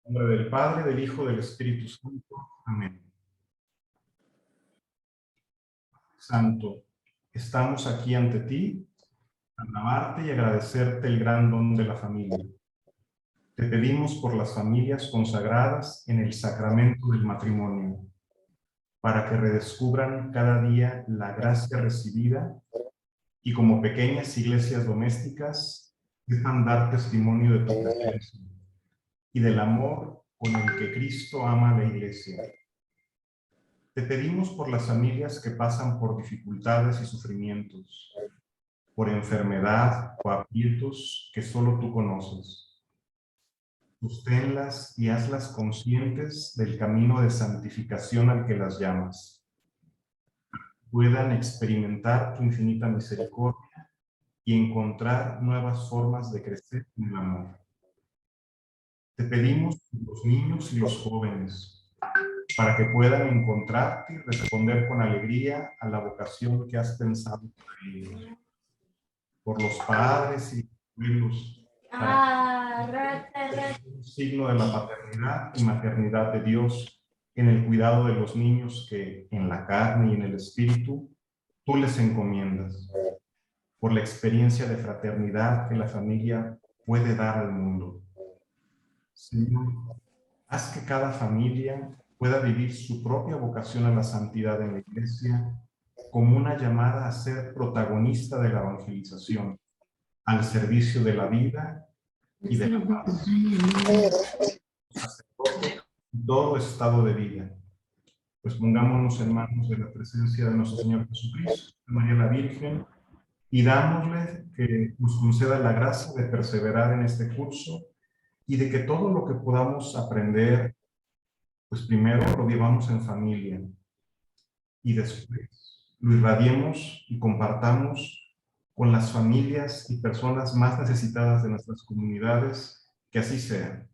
En nombre del Padre, del Hijo, del Espíritu Santo. Amén. Santo, estamos aquí ante ti, para alabarte y agradecerte el gran don de la familia. Te pedimos por las familias consagradas en el sacramento del matrimonio, para que redescubran cada día la gracia recibida y como pequeñas iglesias domésticas sepan dar testimonio de tu presencia y del amor con el que Cristo ama a la iglesia. Te pedimos por las familias que pasan por dificultades y sufrimientos, por enfermedad o aprietos que solo tú conoces. Susténlas y hazlas conscientes del camino de santificación al que las llamas. Puedan experimentar tu infinita misericordia y encontrar nuevas formas de crecer en el amor. Te pedimos por los niños y los jóvenes, para que puedan encontrarte y responder con alegría a la vocación que has pensado para ellos. Por los padres y abuelos, para que un signo de la paternidad y maternidad de Dios en el cuidado de los niños que en la carne y en el espíritu tú les encomiendas. Por la experiencia de fraternidad que la familia puede dar al mundo. Señor, haz que cada familia pueda vivir su propia vocación a la santidad en la iglesia como una llamada a ser protagonista de la evangelización, al servicio de la vida y de la paz. Sacerdote en todo estado de vida. Pues pongámonos en manos de la presencia de nuestro Señor Jesucristo, de María la Virgen, y dámosle que nos conceda la gracia de perseverar en este curso y de que todo lo que podamos aprender, pues primero lo vivamos en familia y después lo irradiemos y compartamos con las familias y personas más necesitadas de nuestras comunidades, que así sea.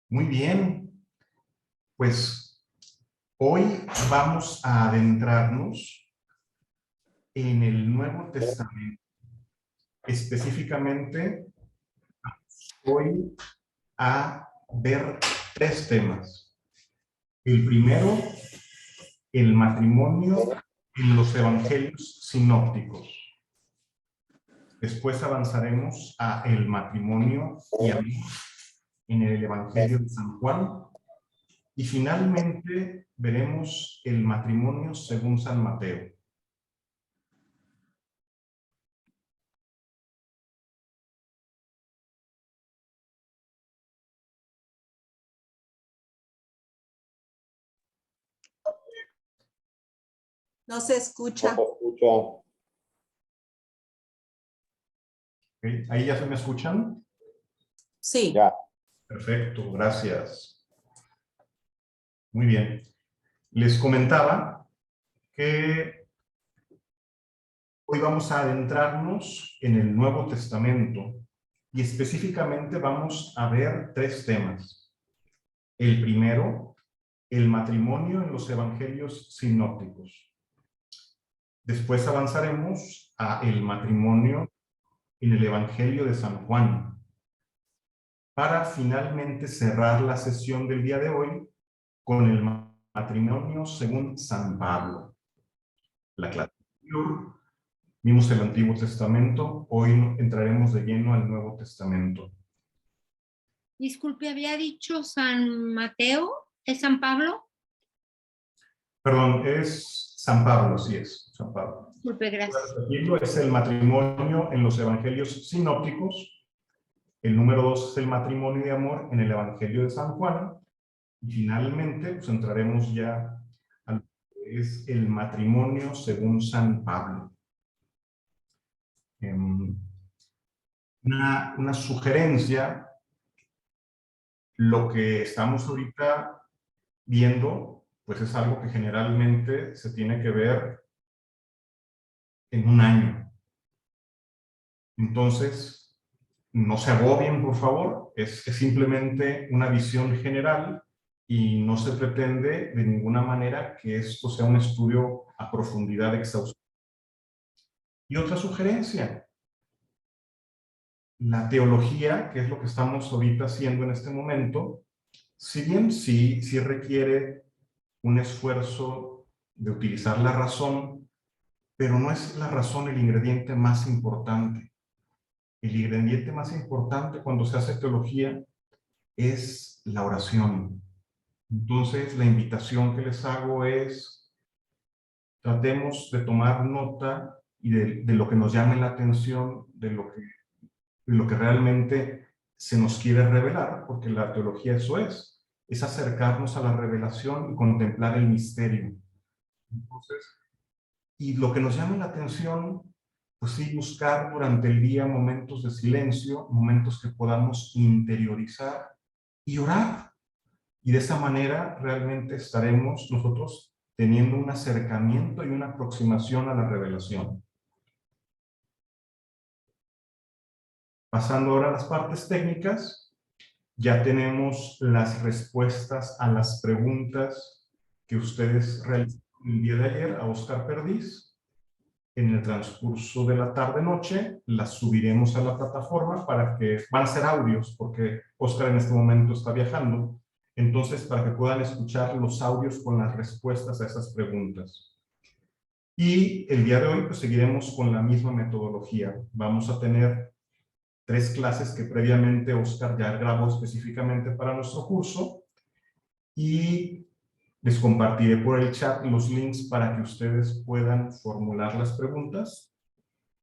Muy bien, pues hoy vamos a adentrarnos en el Nuevo Testamento. Específicamente, hoy a ver tres temas. El primero, el matrimonio en los evangelios sinópticos. Después avanzaremos a el matrimonio y amor en el Evangelio de San Juan. Y finalmente veremos el matrimonio según San Mateo. No se escucha. No se escucha. ¿Okay? ¿Ahí ya se me escuchan? Sí. Ya. Perfecto, gracias. Muy bien. Les comentaba que hoy vamos a adentrarnos en el Nuevo Testamento y específicamente vamos a ver tres temas. El primero, el matrimonio en los evangelios sinópticos. Después avanzaremos a el matrimonio en el Evangelio de San Juan, para finalmente cerrar la sesión del día de hoy con el matrimonio según San Pablo. La clase anterior vimos el Antiguo Testamento, hoy entraremos de lleno al Nuevo Testamento. Disculpe, ¿había dicho San Mateo? ¿Es San Pablo? Perdón, es San Pablo, sí es San Pablo. Disculpe, gracias. Es el matrimonio en los evangelios sinópticos. El número 2 es el matrimonio de amor en el Evangelio de San Juan. Y finalmente, pues entraremos ya a lo que es el matrimonio según San Pablo. Una sugerencia, lo que estamos ahorita viendo, pues es algo que generalmente se tiene que ver en un año. Entonces, no se agobien, por favor, es simplemente una visión general y no se pretende de ninguna manera que esto sea un estudio a profundidad exhaustivo. Y otra sugerencia, la teología, que es lo que estamos ahorita haciendo en este momento, si bien sí requiere un esfuerzo de utilizar la razón, pero no es la razón el ingrediente más importante. El ingrediente más importante cuando se hace teología es la oración. Entonces, la invitación que les hago es: tratemos de tomar nota y de lo que nos llame la atención, de lo que realmente se nos quiere revelar, porque la teología eso es acercarnos a la revelación y contemplar el misterio. Entonces, y lo que nos llame la atención, pues sí, buscar durante el día momentos de silencio, momentos que podamos interiorizar y orar. Y de esa manera realmente estaremos nosotros teniendo un acercamiento y una aproximación a la revelación. Pasando ahora a las partes técnicas, ya tenemos las respuestas a las preguntas que ustedes realizaron el día de ayer a Oscar Perdiz. En el transcurso de la tarde-noche las subiremos a la plataforma para que, van a ser audios porque Oscar en este momento está viajando, entonces para que puedan escuchar los audios con las respuestas a esas preguntas. Y el día de hoy pues seguiremos con la misma metodología. Vamos a tener 3 clases que previamente Oscar ya grabó específicamente para nuestro curso, y les compartiré por el chat los links para que ustedes puedan formular las preguntas.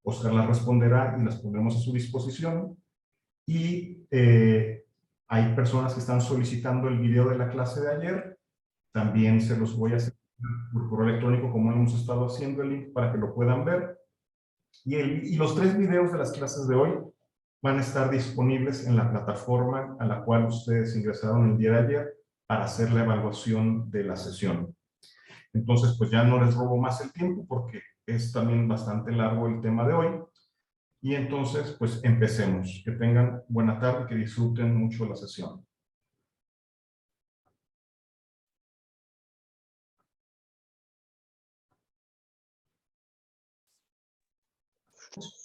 Oscar las responderá y las pondremos a su disposición. Y hay personas que están solicitando el video de la clase de ayer. También se los voy a hacer por correo electrónico, como hemos estado haciendo, el link para que lo puedan ver. Y los 3 videos de las clases de hoy van a estar disponibles en la plataforma a la cual ustedes ingresaron el día de ayer para hacer la evaluación de la sesión. Entonces, pues ya no les robo más el tiempo porque es también bastante largo el tema de hoy. Y entonces, pues empecemos. Que tengan buena tarde, que disfruten mucho la sesión.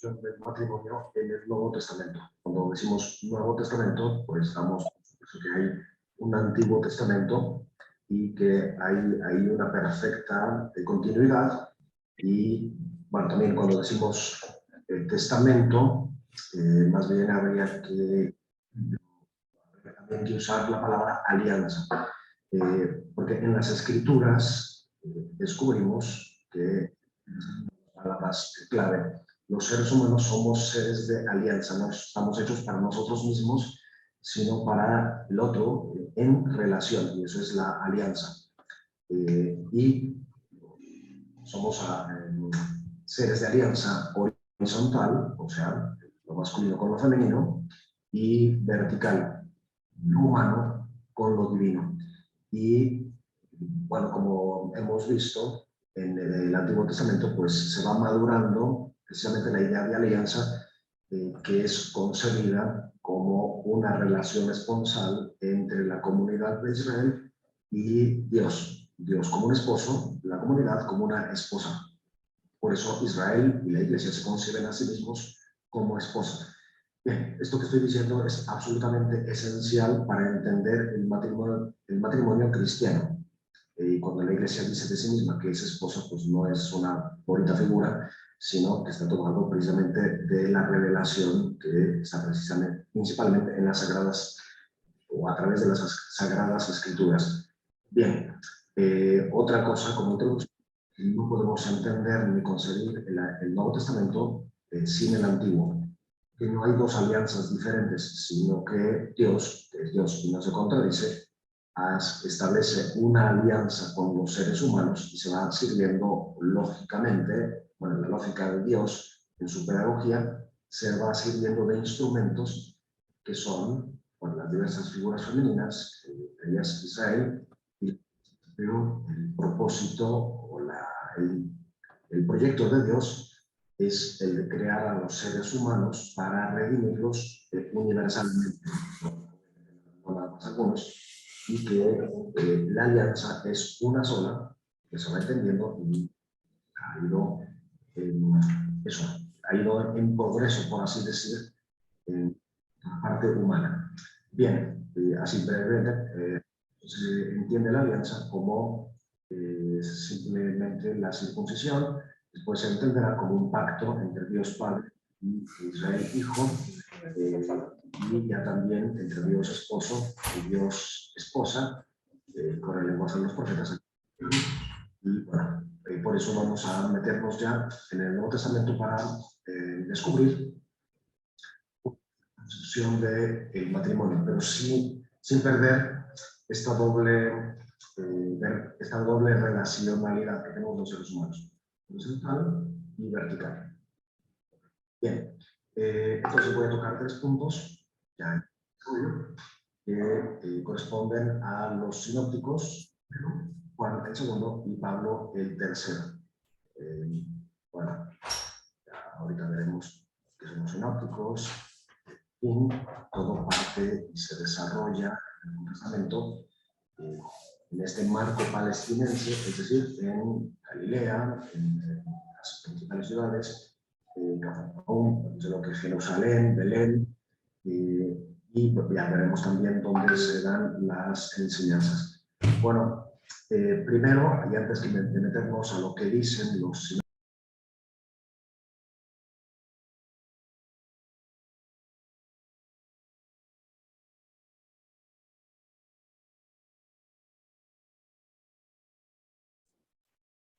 Del matrimonio en el Nuevo Testamento. Cuando decimos Nuevo Testamento, pues estamos que hay un Antiguo Testamento y que hay una perfecta continuidad. Y bueno, también cuando decimos testamento, más bien habría que usar la palabra alianza, porque en las Escrituras descubrimos que palabras clave. Los seres humanos somos seres de alianza, no estamos hechos para nosotros mismos, sino para el otro en relación, y eso es la alianza. Y somos seres de alianza horizontal, o sea, lo masculino con lo femenino, y vertical, lo humano con lo divino. Y bueno, como hemos visto, en el Antiguo Testamento pues se va madurando precisamente la idea de alianza, que es concebida como una relación esponsal entre la comunidad de Israel y Dios. Dios como un esposo, la comunidad como una esposa. Por eso Israel y la Iglesia se conciben a sí mismos como esposa. Bien, esto que estoy diciendo es absolutamente esencial para entender el matrimonio cristiano. Y cuando la Iglesia dice de sí misma que es esposa, pues no es una bonita figura, sino que está tomando precisamente de la revelación que está principalmente en las sagradas, o a través de las sagradas escrituras. Bien, otra cosa como introducción: no podemos entender ni concebir el Nuevo Testamento sin el Antiguo, que no hay 2 alianzas diferentes, sino que Dios, que es Dios y no se contradice, establece una alianza con los seres humanos y se va sirviendo lógicamente, bueno, la lógica de Dios en su pedagogía, se va sirviendo de instrumentos que son, bueno, las diversas figuras femeninas, ellas Israel, pero el propósito o el proyecto de Dios es el de crear a los seres humanos para redimirlos universalmente, no nada más algunos, y que la alianza es una sola, que se va entendiendo y ha ido en progreso, por así decir, en la parte humana. Bien, así brevemente, se entiende la alianza como simplemente la circuncisión. Después se entenderá como un pacto entre Dios Padre y Israel Hijo, y ya también entre Dios Esposo y Dios Esposa, con el lenguaje de los profetas. Y bueno, por eso vamos a meternos ya en el Nuevo Testamento para descubrir la concepción del matrimonio, pero sin perder esta doble relacionalidad que tenemos los seres humanos, horizontal y vertical. Bien, entonces voy a tocar 3 puntos ya en el estudio que corresponden a los sinópticos, Juan el segundo y Pablo el tercero. Bueno, ya ahorita veremos qué son los sinópticos, y todo parte y se desarrolla en el Nuevo Testamento en este marco palestinense, es decir, en Galilea, en las principales ciudades, Cafarnaúm, lo que es Jerusalén, Belén, y ya veremos también dónde se dan las enseñanzas. Bueno, primero, y antes de meternos a lo que dicen los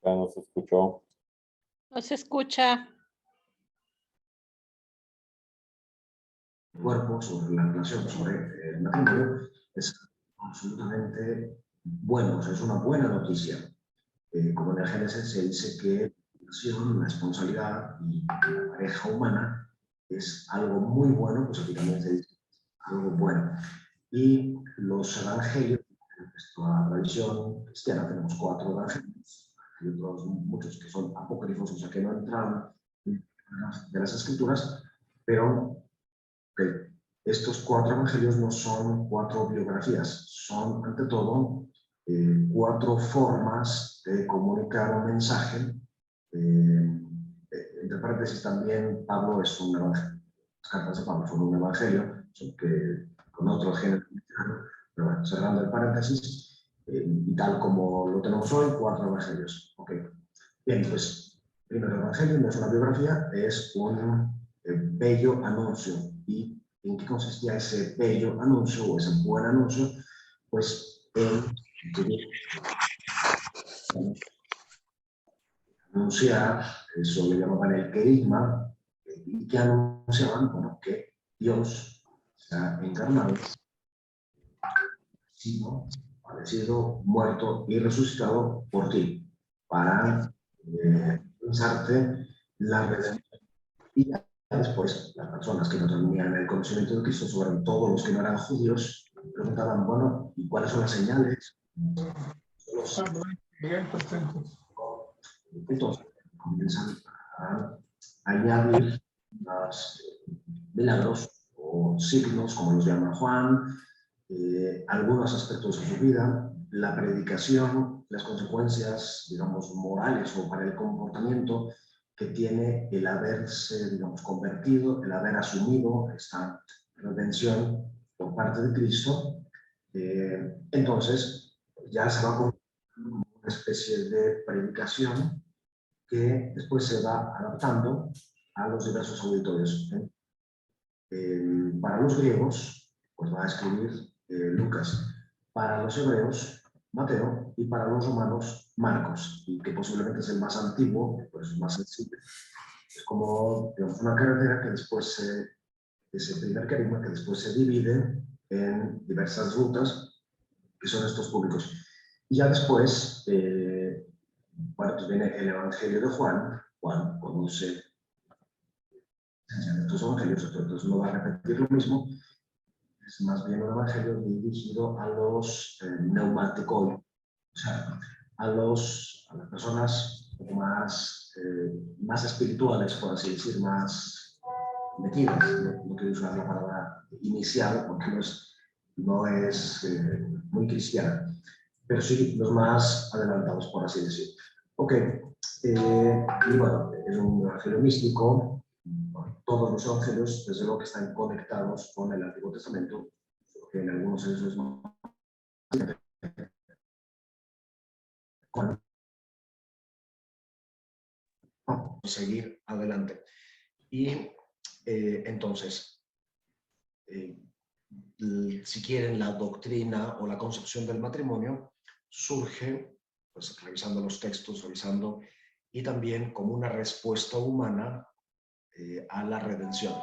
Ya no se escuchó. No se escucha. cuerpo, sobre la relación, sobre el matrimonio, es absolutamente bueno, o sea, es una buena noticia. Como en el Génesis se dice que la responsabilidad y la pareja humana es algo muy bueno, pues aquí también se dice algo bueno. Y los evangelios, en nuestra tradición cristiana, tenemos 4 evangelios, y otros muchos que son apócrifos, o sea que no entraron de las escrituras, pero estos 4 evangelios no son 4 biografías, son ante todo 4 formas de comunicar un mensaje. Entre paréntesis también, Pablo es un evangelio. Las cartas de Pablo son un evangelio, que con otro género, pero bueno, cerrando el paréntesis, y tal como lo tenemos hoy, 4 evangelios. Okay. Bien, pues, primero evangelio no es una biografía, es un bello anuncio. ¿Y en qué consistía ese bello anuncio o ese buen anuncio? Pues anunciar, eso le llamaban el querigma, y que anunciaban, bueno, que Dios se ha encarnado, sido padecido, muerto y resucitado por ti, para pensarte la redención. Y después, las personas que no tenían el conocimiento de Cristo, sobre todo los que no eran judíos, preguntaban, bueno, ¿y cuáles son las señales? Entonces, comienzan a añadir los milagros o signos, como los llama Juan, algunos aspectos de su vida, la predicación, las consecuencias, digamos, morales o para el comportamiento que tiene el haberse, digamos, convertido, el haber asumido esta redención por parte de Cristo. Entonces, ya se va con una especie de predicación que después se va adaptando a los diversos auditorios. Para los griegos, pues va a escribir Lucas. Para los hebreos, Mateo, y para los romanos, Marcos, y que posiblemente es el más antiguo, pues es más sensible. Es como, digamos, una carretera que después ese primer querigma que después se divide en diversas rutas, que son estos públicos. Y ya después, bueno, pues viene el Evangelio de Juan. Juan conoce estos evangelios, entonces no va a repetir lo mismo. Es más bien un evangelio dirigido a los neumáticos, o sea, a las personas más espirituales, por así decir, más metidas. No quiero usar la palabra inicial porque no es muy cristiana, pero sí los más adelantados, por así decir. Ok, y bueno, es un evangelio místico, bueno, todos los evangelios, desde luego que están conectados con el Antiguo Testamento, porque en algunos de esos seguir adelante. Y entonces, si quieren, la doctrina o la concepción del matrimonio surge, pues revisando los textos, revisando, y también como una respuesta humana a la redención.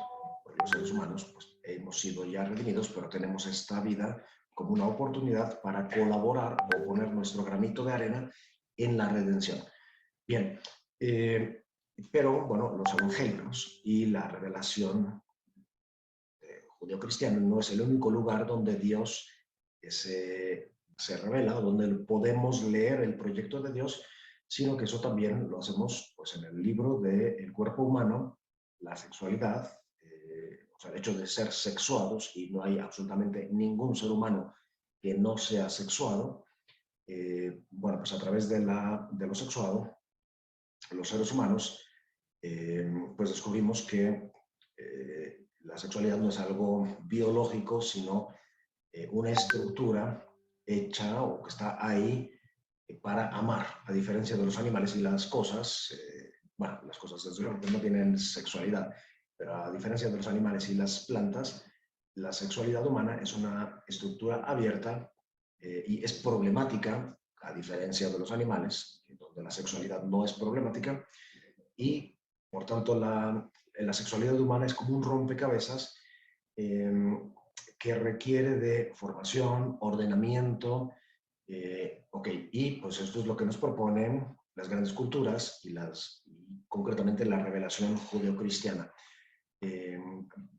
Pues los seres humanos pues, hemos sido ya redimidos, pero tenemos esta vida como una oportunidad para colaborar o poner nuestro granito de arena en la redención. Bien, pero bueno, los evangelios y la revelación judeo-cristiana no es el único lugar donde Dios se revela, donde podemos leer el proyecto de Dios, sino que eso también lo hacemos pues, en el libro del cuerpo humano, la sexualidad, o sea, el hecho de ser sexuados, y no hay absolutamente ningún ser humano que no sea sexuado. Bueno, pues a través de lo sexuado, los seres humanos, pues descubrimos que la sexualidad no es algo biológico, sino una estructura hecha o que está ahí para amar, a diferencia de los animales y las cosas. Bueno, las cosas desde luego no tienen sexualidad, pero a diferencia de los animales y las plantas, la sexualidad humana es una estructura abierta y es problemática, a diferencia de los animales, donde la sexualidad no es problemática, y por tanto la sexualidad humana es como un rompecabezas que requiere de formación, ordenamiento, y pues esto es lo que nos proponen las grandes culturas y concretamente la revelación judeocristiana.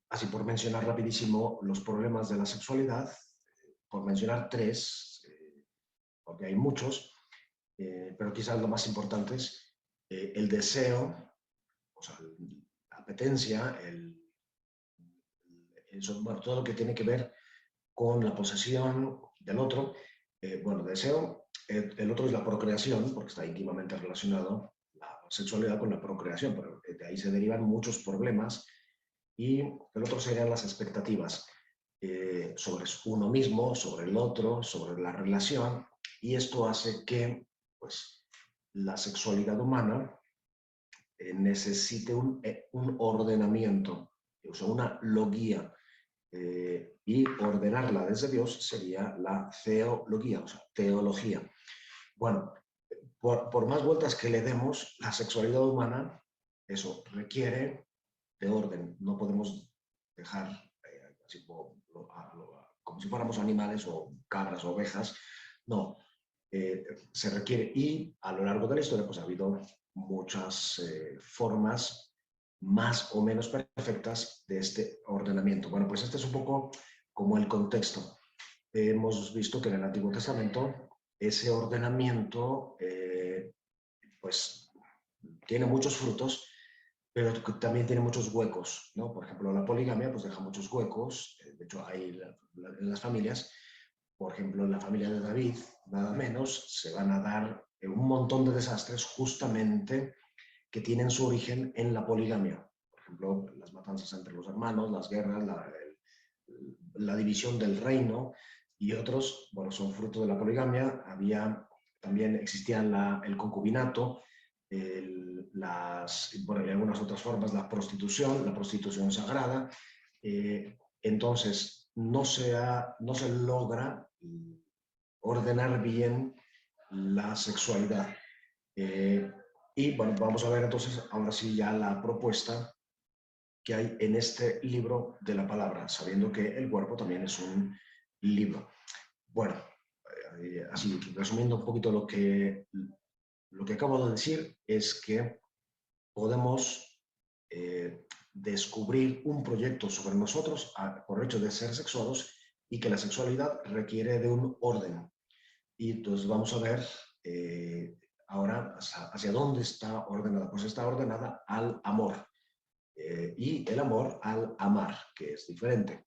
Así por mencionar rapidísimo los problemas de la sexualidad, por mencionar tres, porque hay muchos, pero quizás lo más importante es el deseo, o sea, la apetencia, bueno, todo lo que tiene que ver con la posesión del otro. Bueno, deseo, el otro es la procreación, porque está íntimamente relacionado la sexualidad con la procreación, pero de ahí se derivan muchos problemas. Y el otro serían las expectativas sobre uno mismo, sobre el otro, sobre la relación, y esto hace que pues, la sexualidad humana necesite un ordenamiento, o sea, una logía, y ordenarla desde Dios sería la teología, o sea, teología. Bueno, por más vueltas que le demos, la sexualidad humana, eso requiere de orden. No podemos dejar así como si fuéramos animales o cabras o ovejas. No, se requiere, y a lo largo de la historia pues ha habido muchas formas más o menos perfectas de este ordenamiento. Bueno, pues este es un poco como el contexto. Hemos visto que en el Antiguo Testamento ese ordenamiento pues tiene muchos frutos, pero también tiene muchos huecos, ¿no? Por ejemplo, la poligamia pues deja muchos huecos. De hecho, hay en las familias, por ejemplo, en la familia de David, nada menos, se van a dar un montón de desastres justamente que tienen su origen en la poligamia. Por ejemplo, las matanzas entre los hermanos, las guerras, la división del reino, y otros, bueno, son fruto de la poligamia. También existía el concubinato, bueno, y algunas otras formas, la prostitución sagrada. Entonces, no se logra ordenar bien la sexualidad. Y bueno, vamos a ver entonces ahora sí ya la propuesta que hay en este libro de la palabra, sabiendo que el cuerpo también es un libro. Bueno, así resumiendo un poquito lo que acabo de decir, es que podemos descubrir un proyecto sobre nosotros por hecho de ser sexuados, y que la sexualidad requiere de un orden. Y entonces vamos a ver ahora hacia dónde está ordenada. Pues está ordenada al amor, y el amor al amar, que es diferente.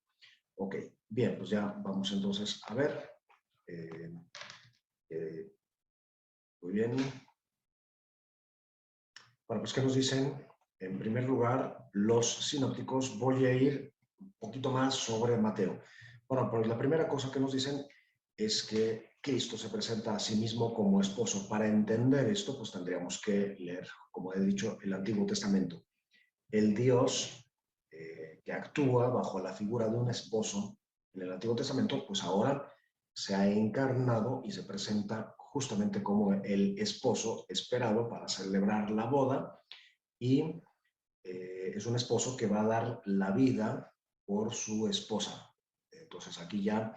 Ok, bien, pues ya vamos entonces a ver. Muy bien. Bueno, pues ¿qué nos dicen en primer lugar, los sinópticos. Voy a ir un poquito más sobre Mateo. Bueno, pues la primera cosa que nos dicen es que Cristo se presenta a sí mismo como esposo. Para entender esto, pues tendríamos que leer, como he dicho, el Antiguo Testamento. El Dios que actúa bajo la figura de un esposo en el Antiguo Testamento, pues ahora se ha encarnado y se presenta justamente como el esposo esperado para celebrar la boda, y es un esposo que va a dar la vida por su esposa. Entonces aquí ya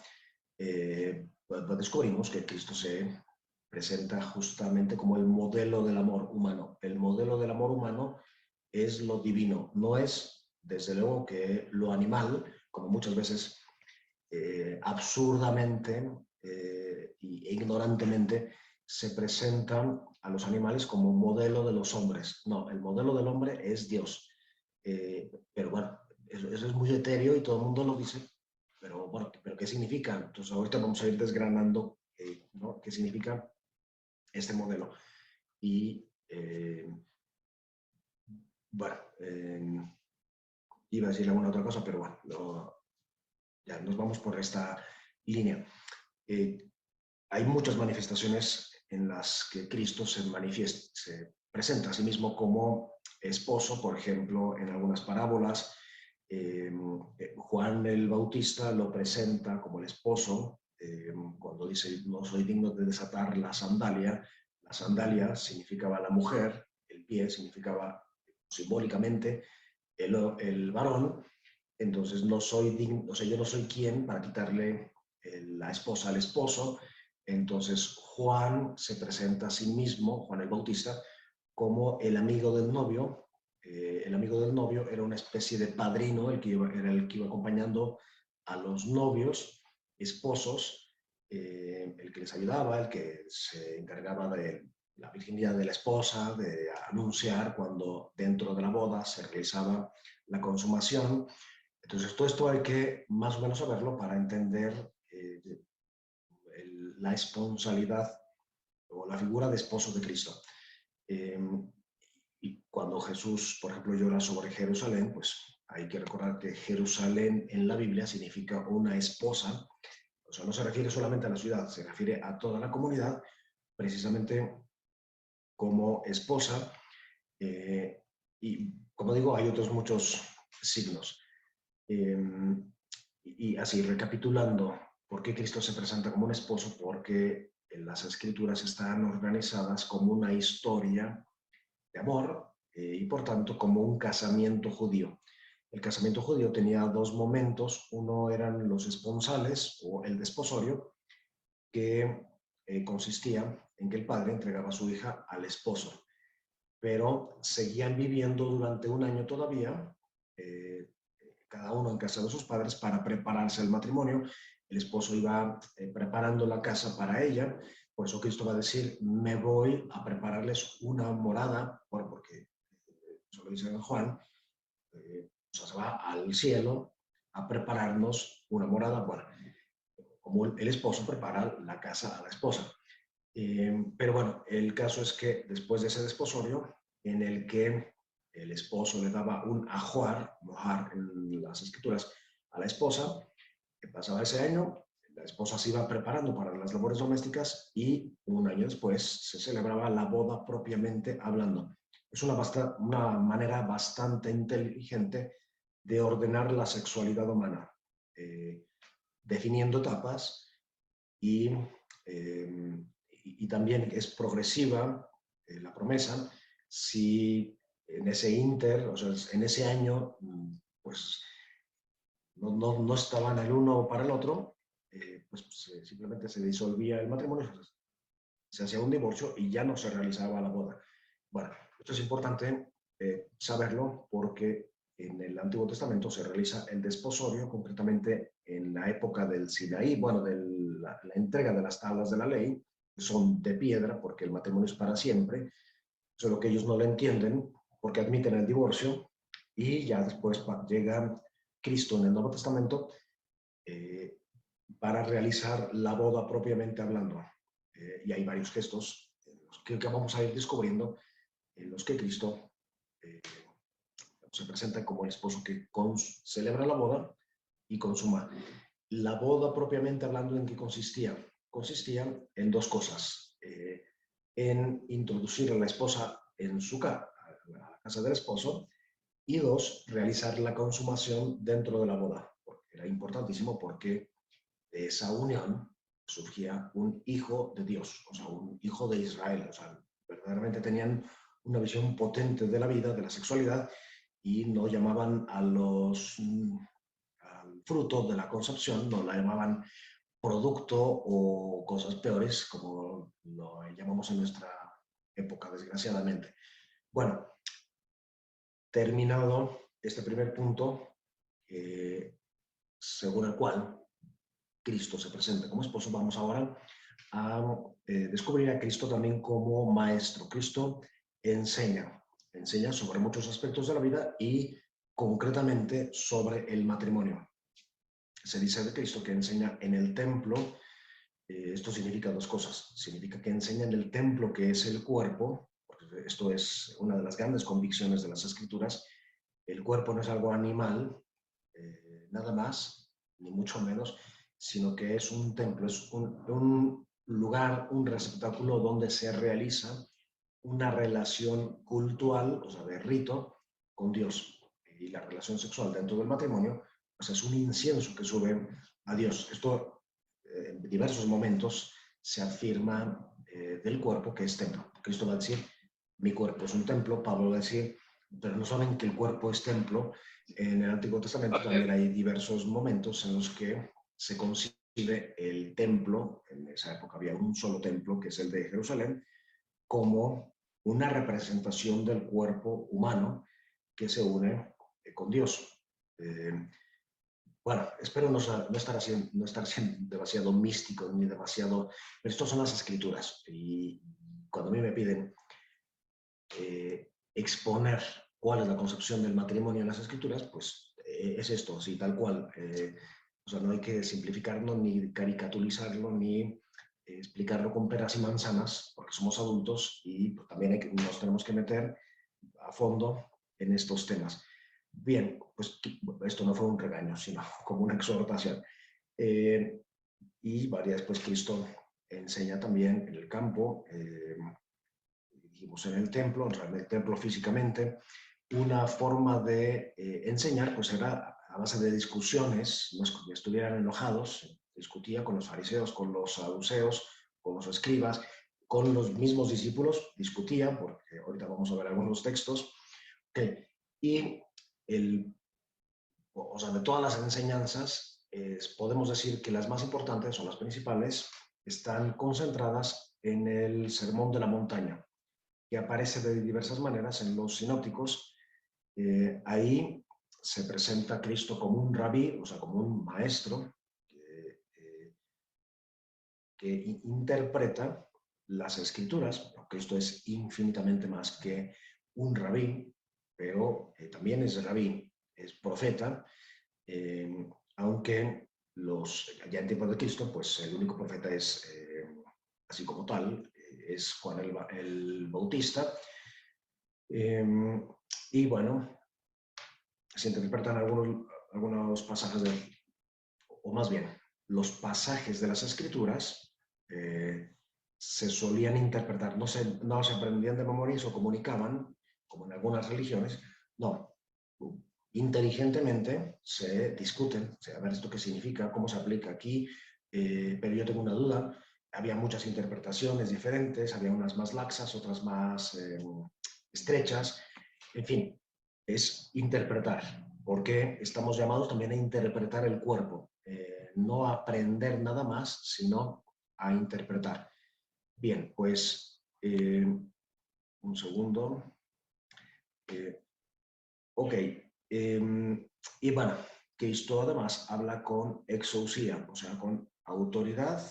pues descubrimos que Cristo se presenta justamente como el modelo del amor humano. El modelo del amor humano es lo divino, no es desde luego que lo animal, como muchas veces absurdamente e ignorantemente se presentan a los animales como modelo de los hombres. No, el modelo del hombre es Dios. Pero bueno, eso es muy etéreo y todo el mundo lo dice, pero bueno, ¿pero qué significa? Entonces ahorita vamos a ir desgranando ¿no? qué significa este modelo. Y bueno, iba a decir alguna otra cosa, pero bueno, ya nos vamos por esta línea. Hay muchas manifestaciones en las que Cristo se presenta a sí mismo como esposo. Por ejemplo, en algunas parábolas, Juan el Bautista lo presenta como el esposo, cuando dice, no soy digno de desatar la sandalia. La sandalia significaba la mujer, el pie significaba simbólicamente el varón. Entonces no soy digno, o sea, yo no soy quien para quitarle la esposa al esposo. Entonces Juan se presenta a sí mismo, Juan el Bautista, como el amigo del novio. El amigo del novio era una especie de padrino, era el que iba acompañando a los novios, esposos, el que les ayudaba, el que se encargaba de la virginidad de la esposa, de anunciar cuando dentro de la boda se realizaba la consumación. Entonces, todo esto hay que más o menos saberlo para entender la esponsalidad o la figura de esposo de Cristo. Y cuando Jesús, por ejemplo, llora sobre Jerusalén, pues hay que recordar que Jerusalén en la Biblia significa una esposa. O sea, no se refiere solamente a la ciudad, se refiere a toda la comunidad, precisamente como esposa. Y como digo, hay otros muchos signos. Y así, recapitulando, ¿por qué Cristo se presenta como un esposo? Porque las escrituras están organizadas como una historia de amor y por tanto como un casamiento judío. El casamiento judío tenía dos momentos. Uno eran los esponsales o el desposorio, que consistía en que el padre entregaba a su hija al esposo, pero seguían viviendo durante un año todavía, cada uno en casa de sus padres, para prepararse al matrimonio. El esposo iba preparando la casa para ella. Por eso Cristo va a decir, me voy a prepararles una morada, porque eso lo dice en Juan, o sea, se va al cielo a prepararnos una morada. Bueno, como el esposo prepara la casa a la esposa. Pero bueno, el caso es que después de ese desposorio, en el que el esposo le daba un ajuar, mojar en las escrituras, a la esposa, que pasaba ese año, la esposa se iba preparando para las labores domésticas y un año después se celebraba la boda propiamente hablando. Es una manera bastante inteligente de ordenar la sexualidad humana, definiendo etapas y también es progresiva la promesa. Si en ese inter, o sea, en ese año, pues no estaban el uno para el otro, pues simplemente se disolvía el matrimonio, se hacía un divorcio y ya no se realizaba la boda. Bueno, esto es importante saberlo porque en el Antiguo Testamento se realiza el desposorio, concretamente en la época del Sinaí, bueno, de la entrega de las tablas de la ley, que son de piedra porque el matrimonio es para siempre, solo que ellos no lo entienden porque admiten el divorcio y ya después llega Cristo en el Nuevo Testamento para realizar la boda propiamente hablando. Y hay varios gestos que vamos a ir descubriendo en los que Cristo se presenta como el esposo que celebra la boda y consuma. La boda propiamente hablando, ¿en qué consistía? Consistía en dos cosas. En introducir a la esposa en a la casa del esposo, y dos, realizar la consumación dentro de la boda. Era importantísimo porque de esa unión surgía un hijo de Dios, o sea, un hijo de Israel. O sea, verdaderamente tenían una visión potente de la vida, de la sexualidad, y no llamaban al fruto de la concepción, no la llamaban producto o cosas peores, como lo llamamos en nuestra época, desgraciadamente. Bueno, terminado este primer punto, según el cual Cristo se presenta como esposo, vamos ahora a descubrir a Cristo también como maestro. Cristo enseña sobre muchos aspectos de la vida y concretamente sobre el matrimonio. Se dice de Cristo que enseña en el templo. Esto significa dos cosas. Significa que enseña en el templo, que es el cuerpo, porque esto es una de las grandes convicciones de las Escrituras. El cuerpo no es algo animal, nada más, ni mucho menos, sino que es un templo, es un lugar, un receptáculo donde se realiza una relación cultural, o sea, de rito, con Dios. Y la relación sexual dentro del matrimonio, pues es un incienso que sube a Dios. Esto en diversos momentos se afirma del cuerpo que es templo. Cristo va a decir, mi cuerpo es un templo. Pablo va a decir, pero no saben que el cuerpo es templo. En el Antiguo Testamento también hay diversos momentos en los que se concibe el templo, en esa época había un solo templo, que es el de Jerusalén, como una representación del cuerpo humano que se une con Dios. Bueno, espero no estar siendo demasiado místico ni demasiado... Pero estas son las Escrituras, y cuando a mí me piden exponer cuál es la concepción del matrimonio en las Escrituras, pues es esto, así tal cual. O sea, no hay que simplificarlo, ni caricaturizarlo, ni explicarlo con peras y manzanas, porque somos adultos y pues, también nos tenemos que meter a fondo en estos temas. Bien, pues esto no fue un regaño, sino como una exhortación. Y varias, pues Cristo enseña también en el campo, dijimos en el templo físicamente. Una forma de enseñar, pues era a base de discusiones. No es que estuvieran enojados, discutía con los fariseos, con los saduceos, con los escribas, con los mismos discípulos, discutía, porque ahorita vamos a ver algunos textos. Y o sea, de todas las enseñanzas, podemos decir que las más importantes o las principales están concentradas en el Sermón de la Montaña, que aparece de diversas maneras en los sinópticos. Ahí se presenta a Cristo como un rabí, o sea, como un maestro que interpreta las Escrituras. Cristo es infinitamente más que un rabí, pero también es rabí, es profeta, aunque ya en tiempo de Cristo, pues el único profeta es, así como tal, es Juan el Bautista. Y bueno, se interpretan algunos pasajes o más bien, los pasajes de las Escrituras se solían interpretar, no se aprendían de memoria y se comunicaban, como en algunas religiones, no. Inteligentemente se discuten, a ver esto qué significa, cómo se aplica aquí, pero yo tengo una duda. Había muchas interpretaciones diferentes, había unas más laxas, otras más estrechas, en fin, es interpretar, porque estamos llamados también a interpretar el cuerpo, no a aprender nada más, sino a interpretar. Bien, pues un segundo. Ok, y bueno, Cristo además habla con exousia, o sea, con autoridad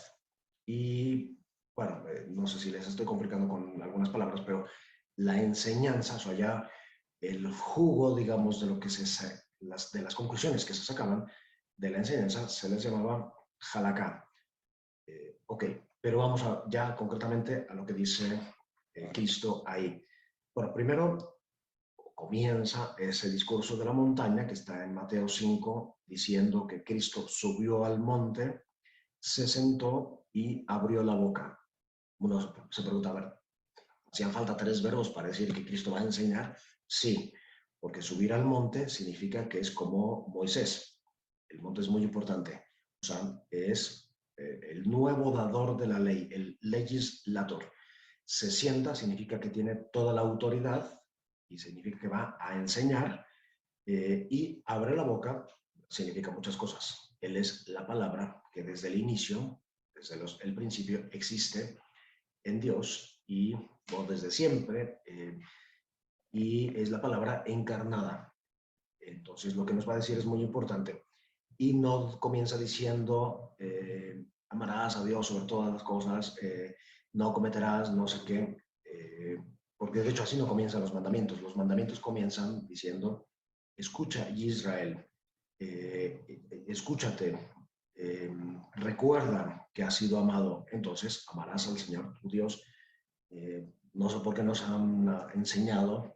y, bueno, no sé si les estoy complicando con algunas palabras, pero la enseñanza, o sea, ya el jugo, digamos, de lo que de las conclusiones que se sacaban de la enseñanza se les llamaba halaká. Ok, pero vamos ya concretamente a lo que dice Cristo ahí. Bueno, primero, comienza ese discurso de la montaña que está en Mateo 5, diciendo que Cristo subió al monte, se sentó y abrió la boca. Uno se pregunta, a ver, ¿hacían falta 3 verbos para decir que Cristo va a enseñar? Sí, porque subir al monte significa que es como Moisés. El monte es muy importante. O sea, es el nuevo dador de la ley, el legislator. Se sienta significa que tiene toda la autoridad y significa que va a enseñar, y abre la boca significa muchas cosas. Él es la palabra que desde el inicio, desde el principio, existe en Dios y desde siempre, y es la palabra encarnada. Entonces lo que nos va a decir es muy importante. Y no comienza diciendo, amarás a Dios sobre todas las cosas, no cometerás, no sé qué, porque de hecho así no comienzan los mandamientos. Los mandamientos comienzan diciendo, escucha Israel, escúchate, recuerda que has sido amado, entonces amarás al Señor tu Dios. No sé por qué nos han enseñado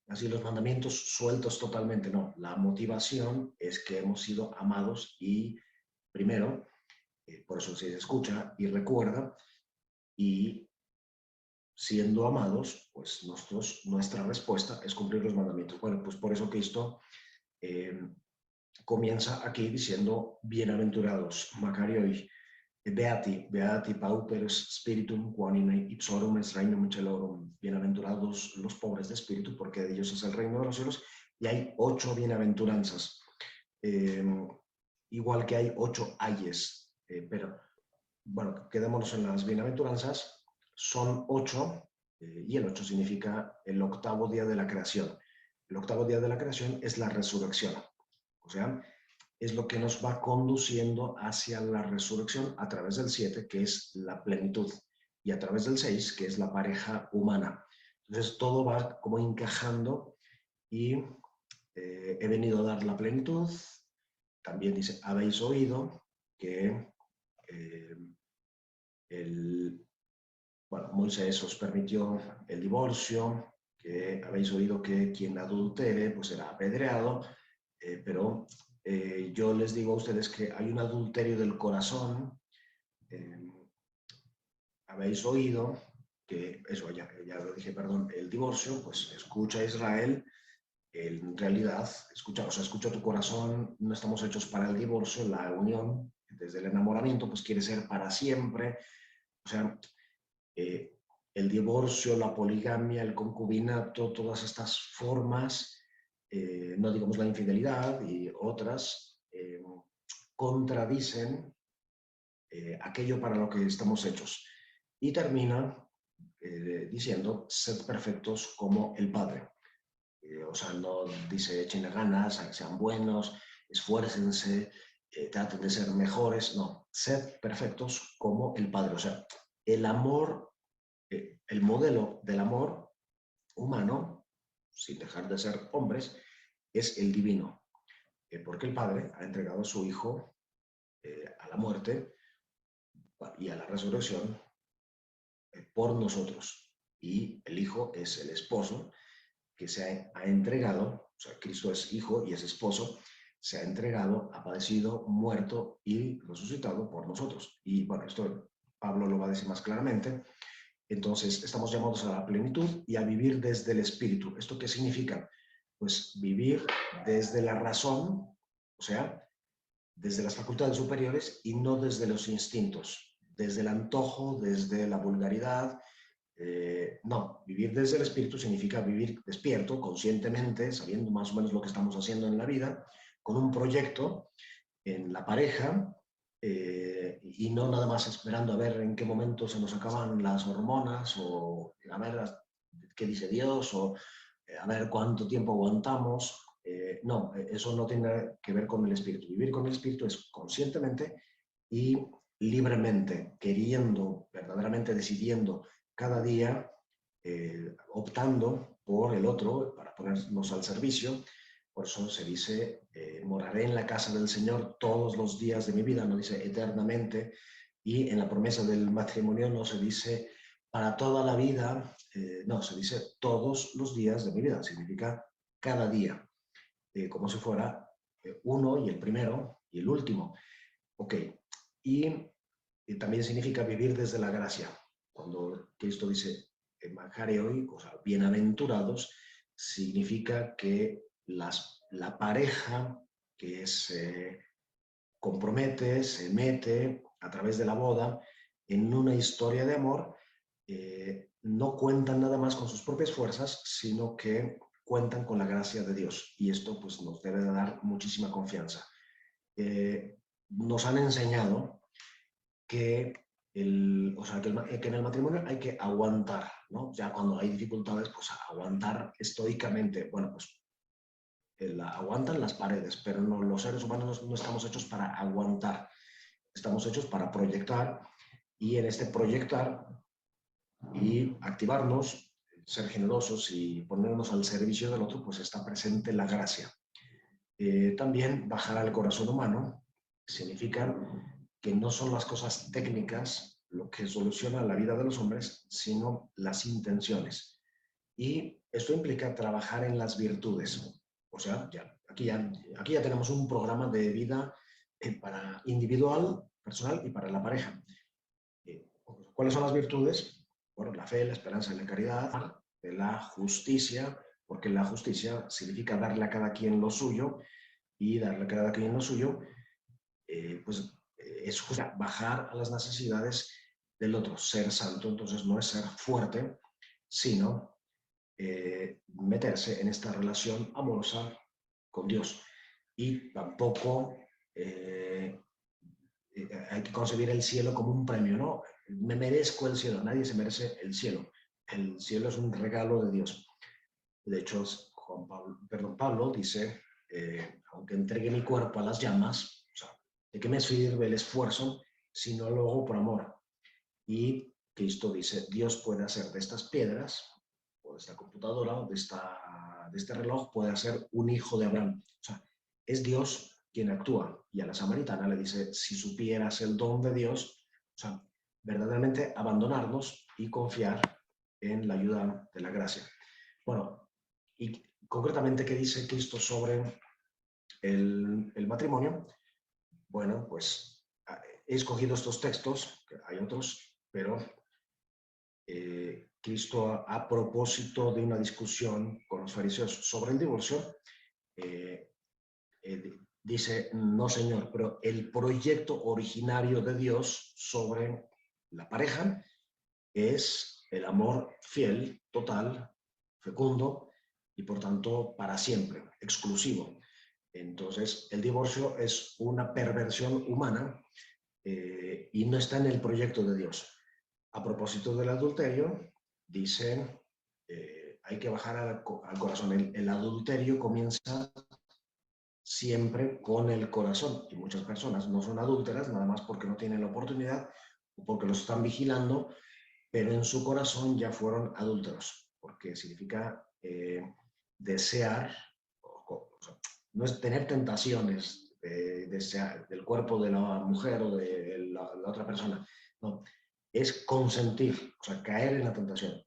así los mandamientos sueltos totalmente, no. La motivación es que hemos sido amados y primero, por eso se escucha y recuerda, y siendo amados, pues nuestra respuesta es cumplir los mandamientos. Bueno, pues por eso Cristo comienza aquí diciendo, bienaventurados, Macarioi, beati pauperes spiritum, quam ipsorum es regnum caelorum. Bienaventurados los pobres de espíritu, porque de ellos es el reino de los cielos. Y hay 8 bienaventuranzas, igual que hay 8 ayes, pero bueno, quedémonos en las bienaventuranzas. Son 8, y el 8 significa el 8º día de la creación. El 8º día de la creación es la resurrección, o sea, es lo que nos va conduciendo hacia la resurrección a través del 7, que es la plenitud, y a través del 6, que es la pareja humana. Entonces todo va como encajando y he venido a dar la plenitud. También dice, habéis oído que Moisés os permitió el divorcio, que habéis oído que quien adultere pues será apedreado, pero yo les digo a ustedes que hay un adulterio del corazón. Habéis oído que, eso ya lo dije, perdón, el divorcio, pues escucha Israel, en realidad, escucha tu corazón, no estamos hechos para el divorcio, la unión desde el enamoramiento pues quiere ser para siempre, o sea, el divorcio, la poligamia, el concubinato, todas estas formas, no digamos la infidelidad y otras, contradicen aquello para lo que estamos hechos. Y termina diciendo, sed perfectos como el Padre. O sea, no dice echen ganas, sean buenos, esfuércense, traten de ser mejores, no, sed perfectos como el Padre. O sea, el amor, el modelo del amor humano, sin dejar de ser hombres, es el divino, porque el Padre ha entregado a su Hijo a la muerte y a la resurrección por nosotros. Y el Hijo es el esposo que se ha entregado, o sea, Cristo es Hijo y es esposo, se ha entregado, ha padecido, muerto y resucitado por nosotros. Y bueno, esto Pablo lo va a decir más claramente. Entonces, estamos llamados a la plenitud y a vivir desde el Espíritu. ¿Esto qué significa? Pues vivir desde la razón, o sea, desde las facultades superiores y no desde los instintos, desde el antojo, desde la vulgaridad. No, vivir desde el Espíritu significa vivir despierto, conscientemente, sabiendo más o menos lo que estamos haciendo en la vida, con un proyecto en la pareja, y no nada más esperando a ver en qué momento se nos acaban las hormonas o a ver qué dice Dios o a ver cuánto tiempo aguantamos. No, eso no tiene que ver con el Espíritu. Vivir con el Espíritu es conscientemente y libremente, queriendo, verdaderamente decidiendo cada día, optando por el otro para ponernos al servicio. Por eso se dice, moraré en la casa del Señor todos los días de mi vida, no dice eternamente, y en la promesa del matrimonio no se dice, para toda la vida, no, se dice todos los días de mi vida, significa cada día, como si fuera uno y el primero y el último. Ok, y también significa vivir desde la gracia. Cuando Cristo dice Macareoi, o sea, bienaventurados, significa que la pareja que se compromete, se mete a través de la boda en una historia de amor, no cuentan nada más con sus propias fuerzas, sino que cuentan con la gracia de Dios. Y esto pues nos debe de dar muchísima confianza. Nos han enseñado que, que en el matrimonio hay que aguantar, ¿no? Ya cuando hay dificultades, pues aguantar estoicamente. Bueno, pues aguantan las paredes, pero no, los seres humanos no estamos hechos para aguantar, estamos hechos para proyectar, y en este proyectar y activarnos, ser generosos y ponernos al servicio del otro, pues está presente la gracia. También bajar al corazón humano significa que no son las cosas técnicas lo que soluciona la vida de los hombres, sino las intenciones. Y esto implica trabajar en las virtudes. O sea, aquí ya tenemos un programa de vida para individual, personal y para la pareja. ¿Cuáles son las virtudes? Bueno, la fe, la esperanza y la caridad, la justicia, porque la justicia significa darle a cada quien lo suyo, y darle a cada quien lo suyo, pues es bajar a las necesidades del otro, ser santo. Entonces no es ser fuerte, sino meterse en esta relación amorosa con Dios. Y tampoco hay que concebir el cielo como un premio, ¿no? Me merezco el cielo, nadie se merece el cielo. El cielo es un regalo de Dios. De hecho, Pablo dice, aunque entregue mi cuerpo a las llamas, o sea, ¿de qué me sirve el esfuerzo si no lo hago por amor? Y Cristo dice, Dios puede hacer de estas piedras, o de esta computadora, o de este reloj, puede hacer un hijo de Abraham. O sea, es Dios quien actúa. Y a la samaritana le dice, si supieras el don de Dios, o sea, verdaderamente abandonarnos y confiar en la ayuda de la gracia. Bueno, y concretamente, ¿qué dice Cristo sobre el matrimonio? Bueno, pues he escogido estos textos, hay otros, pero Cristo, a propósito de una discusión con los fariseos sobre el divorcio, dice, no señor, pero el proyecto originario de Dios sobre la pareja es el amor fiel, total, fecundo y por tanto para siempre, exclusivo. Entonces el divorcio es una perversión humana y no está en el proyecto de Dios. A propósito del adulterio, dice, hay que bajar al corazón. El adulterio comienza siempre con el corazón, y muchas personas no son adúlteras nada más porque no tienen la oportunidad o porque los están vigilando, pero en su corazón ya fueron adúlteros, porque significa desear, o sea, no es tener tentaciones del cuerpo de la mujer o de la otra persona, no, es consentir, o sea, caer en la tentación,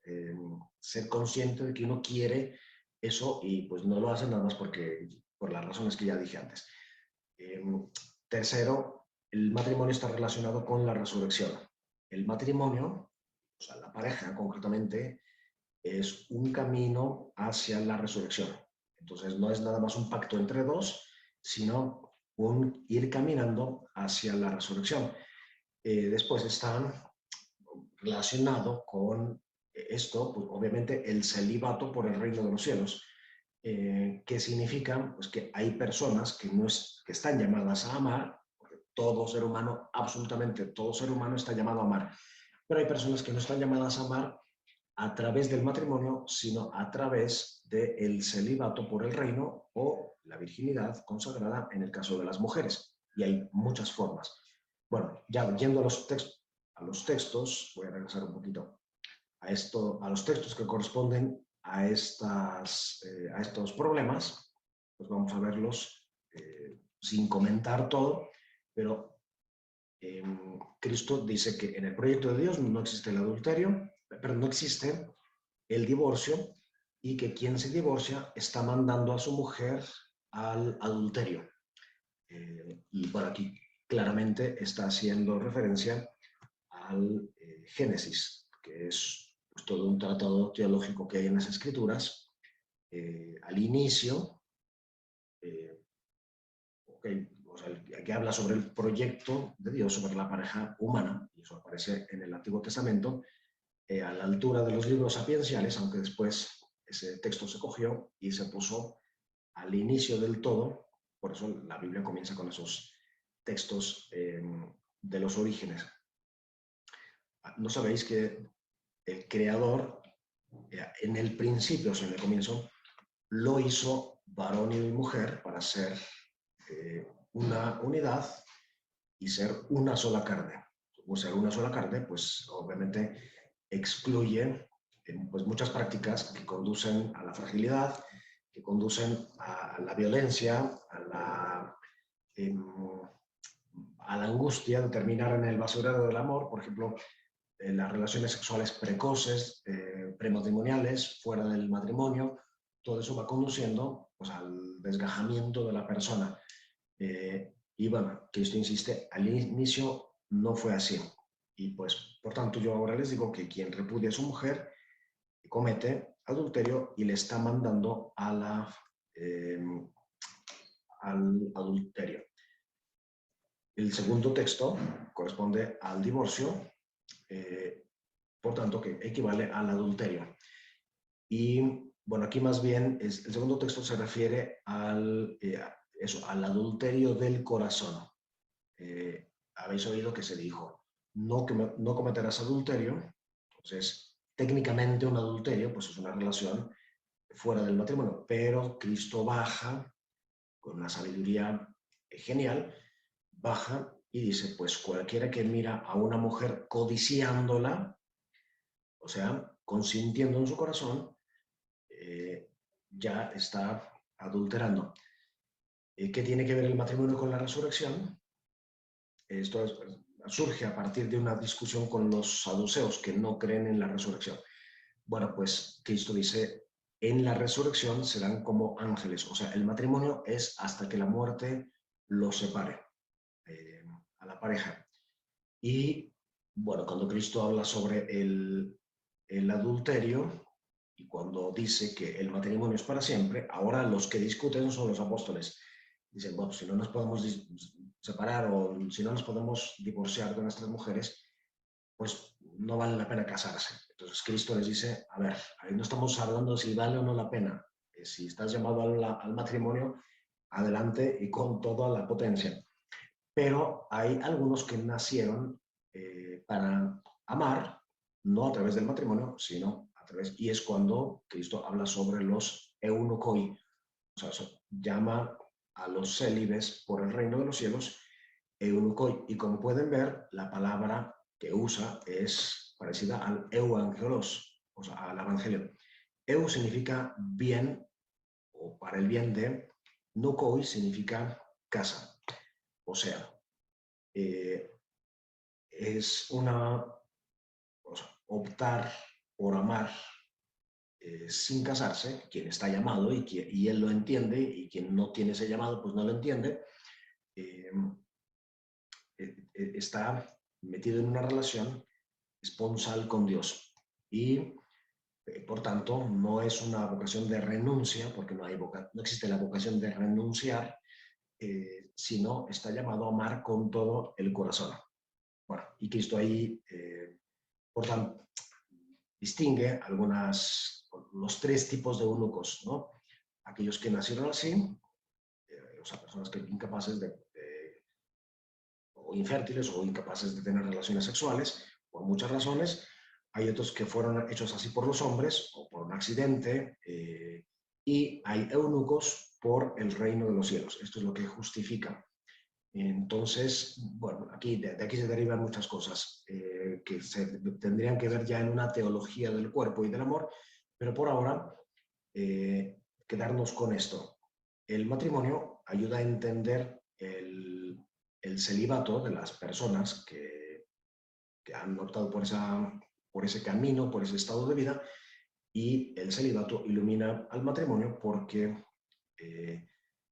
ser consciente de que uno quiere eso y pues no lo hace nada más por las razones que ya dije antes. Tercero, el matrimonio está relacionado con la resurrección. El matrimonio, o sea, la pareja concretamente, es un camino hacia la resurrección. Entonces no es nada más un pacto entre dos, sino un ir caminando hacia la resurrección. Después están relacionado con esto, pues obviamente el celibato por el reino de los cielos, que significa pues, que hay personas que están llamadas a amar, porque todo ser humano, absolutamente todo ser humano está llamado a amar, pero hay personas que no están llamadas a amar a través del matrimonio, sino a través del celibato por el reino o la virginidad consagrada en el caso de las mujeres. Y hay muchas formas. Bueno, ya yendo a los textos, voy a regresar un poquito a los textos que corresponden a estos problemas, pues vamos a verlos sin comentar todo, pero Cristo dice que en el proyecto de Dios no existe el adulterio, pero no existe el divorcio y que quien se divorcia está mandando a su mujer al adulterio. Y por aquí claramente está haciendo referencia al Génesis, que es pues, todo un tratado teológico que hay en las Escrituras. Al inicio, o sea, que habla sobre el proyecto de Dios sobre la pareja humana, y eso aparece en el Antiguo Testamento, a la altura de los libros sapienciales, aunque después ese texto se cogió y se puso al inicio del todo. Por eso la Biblia comienza con esos textos de los orígenes. ¿No sabéis que el Creador, en el principio, o sea, en el comienzo, lo hizo varón y mujer para ser una unidad y ser una sola carne? O ser una sola carne, pues obviamente excluye pues, muchas prácticas que conducen a la fragilidad, que conducen a la violencia, a la angustia de terminar en el basurero del amor, por ejemplo, las relaciones sexuales precoces, prematrimoniales, fuera del matrimonio. Todo eso va conduciendo pues, al desgajamiento de la persona. Y bueno, Cristo insiste, al inicio no fue así. Y pues, por tanto, yo ahora les digo que quien repudia a su mujer comete adulterio y le está mandando a al adulterio. El segundo texto corresponde al divorcio, por tanto, que equivale al adulterio. Y bueno, aquí más bien el segundo texto se refiere al adulterio del corazón. Habéis oído que se dijo, no cometerás adulterio. Entonces, técnicamente un adulterio pues es una relación fuera del matrimonio, pero Cristo baja con una sabiduría genial, baja y dice, pues cualquiera que mira a una mujer codiciándola, o sea, consintiendo en su corazón, ya está adulterando. ¿Qué tiene que ver el matrimonio con la resurrección? Esto surge a partir de una discusión con los saduceos que no creen en la resurrección. Bueno, pues Cristo dice, en la resurrección serán como ángeles. O sea, el matrimonio es hasta que la muerte los separe a la pareja. Y bueno, cuando Cristo habla sobre el adulterio y cuando dice que el matrimonio es para siempre, ahora los que discuten son los apóstoles. Dicen, bueno, si no nos podemos separar o si no nos podemos divorciar de nuestras mujeres, pues no vale la pena casarse. Entonces Cristo les dice, a ver, ahí no estamos hablando de si vale o no la pena. Si estás llamado al matrimonio, adelante y con toda la potencia. Pero hay algunos que nacieron para amar, no a través del matrimonio, sino a través, y es cuando Cristo habla sobre los eunucoi, o sea, llama a los célibes por el reino de los cielos eunucoi, y como pueden ver, la palabra que usa es parecida al euangelos, o sea, al evangelio. Eu significa bien, o para el bien de, nukoi significa casa. O sea, es optar por amar sin casarse, quien está llamado y él lo entiende, y quien no tiene ese llamado pues no lo entiende, está metido en una relación esponsal con Dios. Y por tanto no es una vocación de renuncia, porque no existe la vocación de renunciar, sino está llamado a amar con todo el corazón. Bueno, y Cristo ahí, por tanto, distingue los tres tipos de eunucos, ¿no? Aquellos que nacieron así, o sea, personas que incapaces o infértiles o incapaces de tener relaciones sexuales, por muchas razones. Hay otros que fueron hechos así por los hombres o por un accidente, y hay eunucos por el reino de los cielos. Esto es lo que justifica. Entonces, bueno, de aquí se derivan muchas cosas que se tendrían que ver ya en una teología del cuerpo y del amor, pero por ahora quedarnos con esto. El matrimonio ayuda a entender el celibato de las personas que han optado por esa por ese camino, por ese estado de vida, y el celibato ilumina al matrimonio porque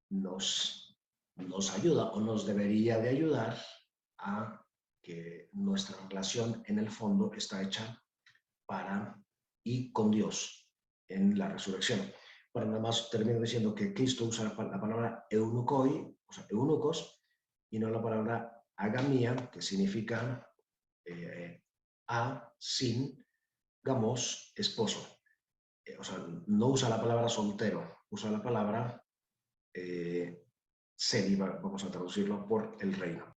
nos ayuda o nos debería de ayudar a que nuestra relación en el fondo está hecha para y con Dios en la resurrección. Bueno, nada más termino diciendo que Cristo usa la palabra eunucoi, o sea, eunucos, y no la palabra agamía, que significa sin, gamos, esposo. O sea, no usa la palabra soltero, usa la palabra sedi, vamos a traducirlo, por el reino.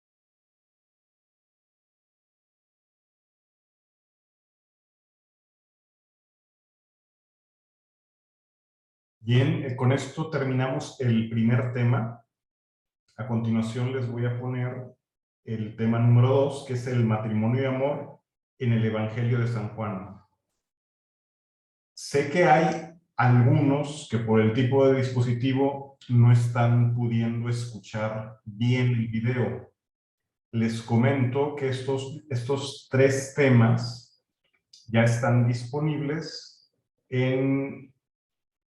Bien, con esto terminamos el primer tema. A continuación les voy a poner el tema número 2, que es el matrimonio y amor en el Evangelio de San Juan. Sé que hay algunos que por el tipo de dispositivo no están pudiendo escuchar bien el video. Les comento que estos 3 temas ya están disponibles en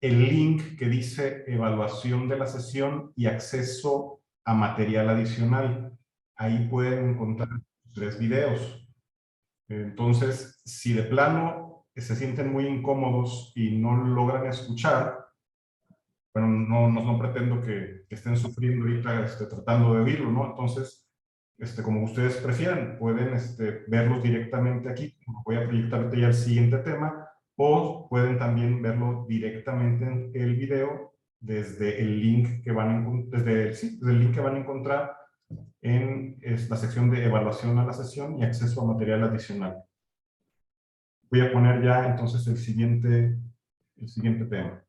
el link que dice evaluación de la sesión y acceso a material adicional. Ahí pueden encontrar 3 videos. Entonces, si de plano se sienten muy incómodos y no logran escuchar, bueno, no pretendo que estén sufriendo ahorita tratando de oírlo, ¿no? Entonces, como ustedes prefieran, pueden verlos directamente aquí. Voy a proyectar ahorita ya el siguiente tema, o pueden también verlo directamente en el video desde el link que van a, desde el link que van a encontrar en la sección de evaluación a la sesión y acceso a material adicional. Voy a poner ya entonces el siguiente tema.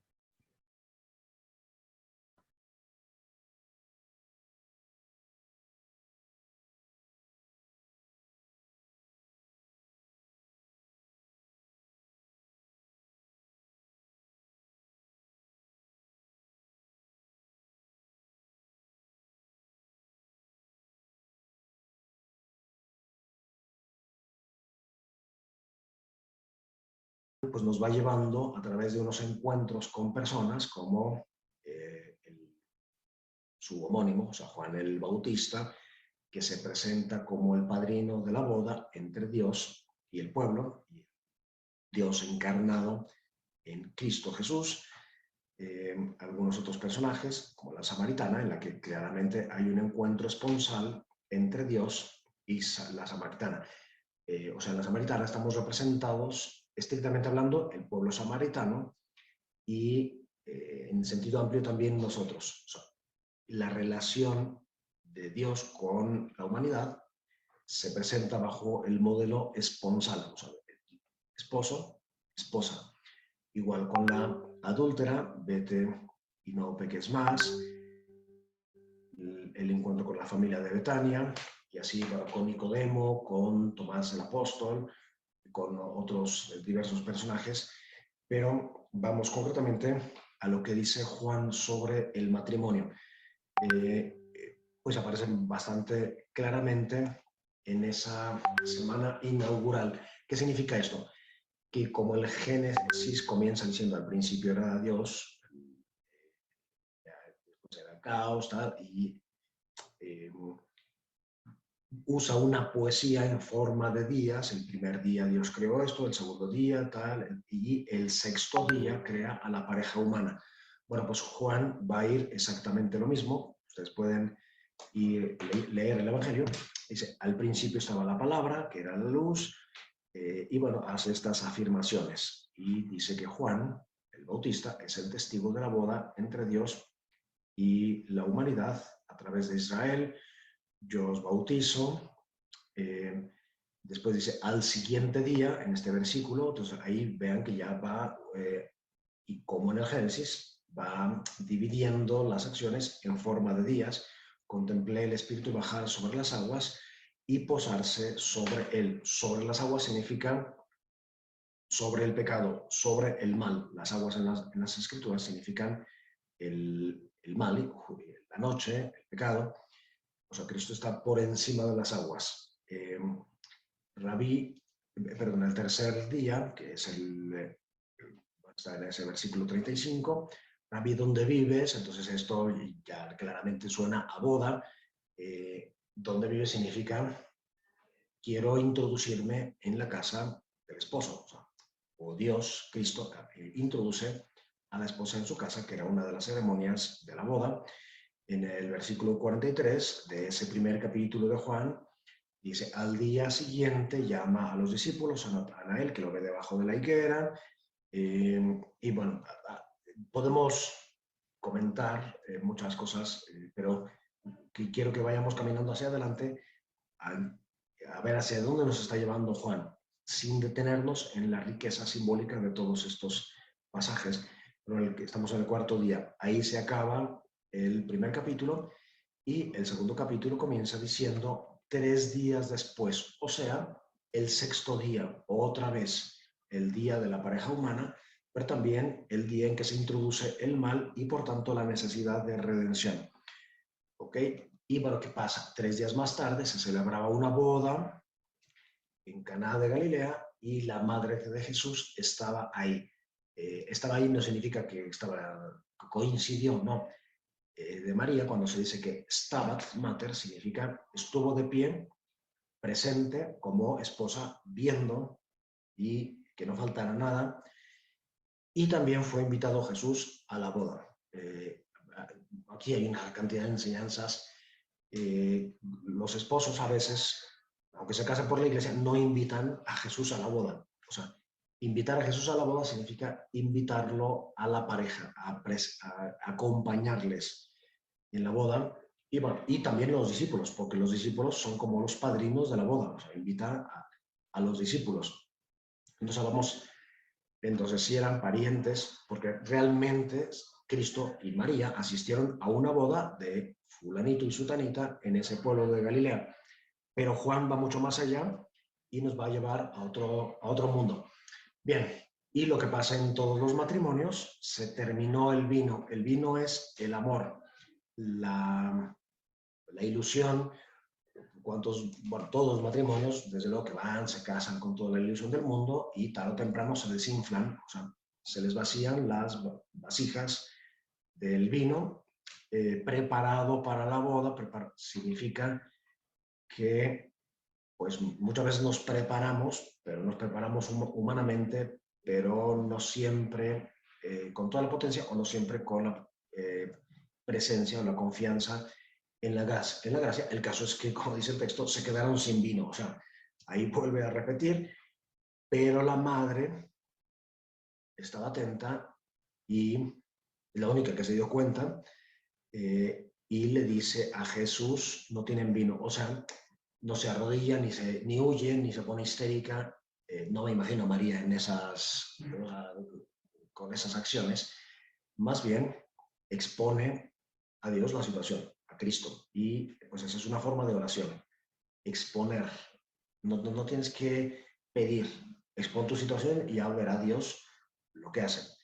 Pues nos va llevando a través de unos encuentros con personas como su homónimo, o sea, Juan el Bautista, que se presenta como el padrino de la boda entre Dios y el pueblo, y Dios encarnado en Cristo Jesús. Algunos otros personajes, como la samaritana, en la que claramente hay un encuentro esponsal entre Dios y la samaritana. O sea, en la samaritana estamos representados, estrictamente hablando, el pueblo samaritano y en sentido amplio también nosotros. O sea, la relación de Dios con la humanidad se presenta bajo el modelo esponsal, o sea, esposo, esposa. Igual con la adúltera, vete y no peques más. El encuentro con la familia de Betania, y así con Nicodemo, con Tomás el Apóstol, con otros diversos personajes, pero vamos concretamente a lo que dice Juan sobre el matrimonio. Pues aparecen bastante claramente en esa semana inaugural. ¿Qué significa esto? Que como el Génesis comienza diciendo al principio era Dios, después era el caos, tal, y usa una poesía en forma de días. El primer día Dios creó esto, el segundo día tal, y el sexto día crea a la pareja humana. Bueno, pues Juan va a ir exactamente lo mismo. Ustedes pueden leer el Evangelio. Dice, al principio estaba la palabra, que era la luz, y bueno, hace estas afirmaciones. Y dice que Juan, el Bautista, es el testigo de la boda entre Dios y la humanidad a través de Israel. Yo os bautizo. Después dice, al siguiente día, en este versículo, entonces ahí vean que ya va, y como en el Génesis, va dividiendo las acciones en forma de días. Contemplé el Espíritu bajar sobre las aguas y posarse sobre él. Sobre las aguas significa sobre el pecado, sobre el mal. Las aguas en las Escrituras significan el mal, la noche, el pecado. O sea, Cristo está por encima de las aguas. Rabí perdón, el tercer día, que es está en ese versículo 35, Rabí, ¿dónde vives? Entonces esto ya claramente suena a boda. ¿Dónde vives? Significa, quiero introducirme en la casa del esposo. O Dios, Cristo, introduce a la esposa en su casa, que era una de las ceremonias de la boda. En el versículo 43 de ese primer capítulo de Juan, dice, al día siguiente llama a los discípulos, a Natanael, que lo ve debajo de la higuera, y bueno, podemos comentar muchas cosas, pero quiero que vayamos caminando hacia adelante a ver hacia dónde nos está llevando Juan, sin detenernos en la riqueza simbólica de todos estos pasajes. Pero estamos en el cuarto día. Ahí se acaba el primer capítulo y el segundo capítulo comienza diciendo 3 días después, o sea, el sexto día, otra vez el día de la pareja humana, pero también el día en que se introduce el mal y por tanto la necesidad de redención. ¿Ok? Y bueno, ¿qué pasa? 3 días más tarde se celebraba una boda en Caná de Galilea y la madre de Jesús estaba ahí. Estaba ahí no significa que coincidió, no. De María, cuando se dice que stabat mater, significa estuvo de pie, presente como esposa, viendo y que no faltara nada. Y también fue invitado Jesús a la boda. Aquí hay una cantidad de enseñanzas. Los esposos a veces, aunque se casen por la iglesia, no invitan a Jesús a la boda. O sea, invitar a Jesús a la boda significa invitarlo a la pareja, a acompañarles en la boda. Y, bueno, y también los discípulos, porque los discípulos son como los padrinos de la boda. O sea, invitar a los discípulos. Entonces sí eran parientes, porque realmente Cristo y María asistieron a una boda de fulanito y sutanita en ese pueblo de Galilea. Pero Juan va mucho más allá y nos va a llevar a otro mundo. Bien, y lo que pasa en todos los matrimonios, se terminó el vino. El vino es el amor, la ilusión. Todos los matrimonios, desde luego que se casan con toda la ilusión del mundo y tarde o temprano se desinflan, o sea, se les vacían las vasijas del vino preparado para la boda. Significa que pues muchas veces nos preparamos, pero nos preparamos humanamente, pero no siempre con toda la potencia o no siempre con la presencia o la confianza en la gracia. El caso es que, como dice el texto, se quedaron sin vino. O sea, ahí vuelve a repetir, pero la madre estaba atenta y la única que se dio cuenta y le dice a Jesús, no tienen vino. O sea, no se arrodilla, ni huye, ni se pone histérica. No me imagino a María con esas acciones. Más bien, expone a Dios la situación, a Cristo. Y pues esa es una forma de oración. Exponer. No tienes que pedir. Expon tu situación y ya verá Dios lo que hace.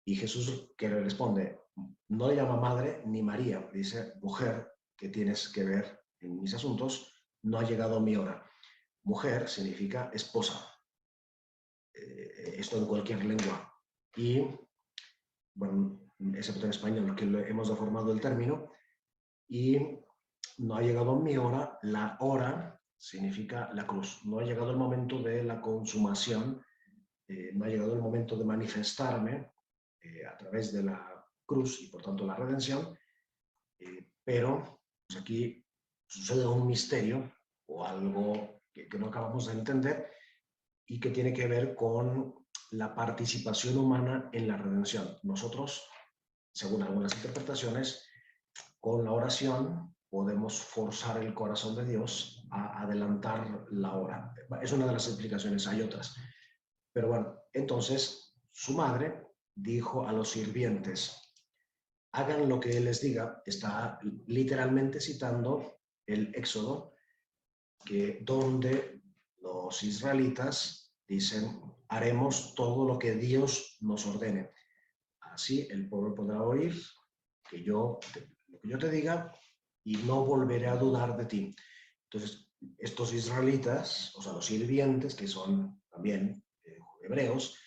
Y Jesús, que le responde, no le llama madre ni María, dice, mujer, que tienes que ver en mis asuntos, no ha llegado mi hora. Mujer significa esposa. Esto en cualquier lengua. Y, bueno, excepto en español, que hemos deformado el término. Y no ha llegado mi hora. La hora significa la cruz. No ha llegado el momento de la consumación. No ha llegado el momento de manifestarme a través de la cruz y por tanto la redención. Pero pues aquí sucede un misterio o algo que no acabamos de entender y que tiene que ver con la participación humana en la redención. Nosotros, según algunas interpretaciones, con la oración podemos forzar el corazón de Dios a adelantar la hora. Es una de las explicaciones, hay otras. Pero bueno, entonces su madre dijo a los sirvientes, hagan lo que él les diga. Está literalmente citando el Éxodo, donde los israelitas dicen, haremos todo lo que Dios nos ordene. Así el pueblo podrá oír lo que yo te diga y no volveré a dudar de ti. Entonces, estos israelitas, o sea, los sirvientes, que son también hebreos,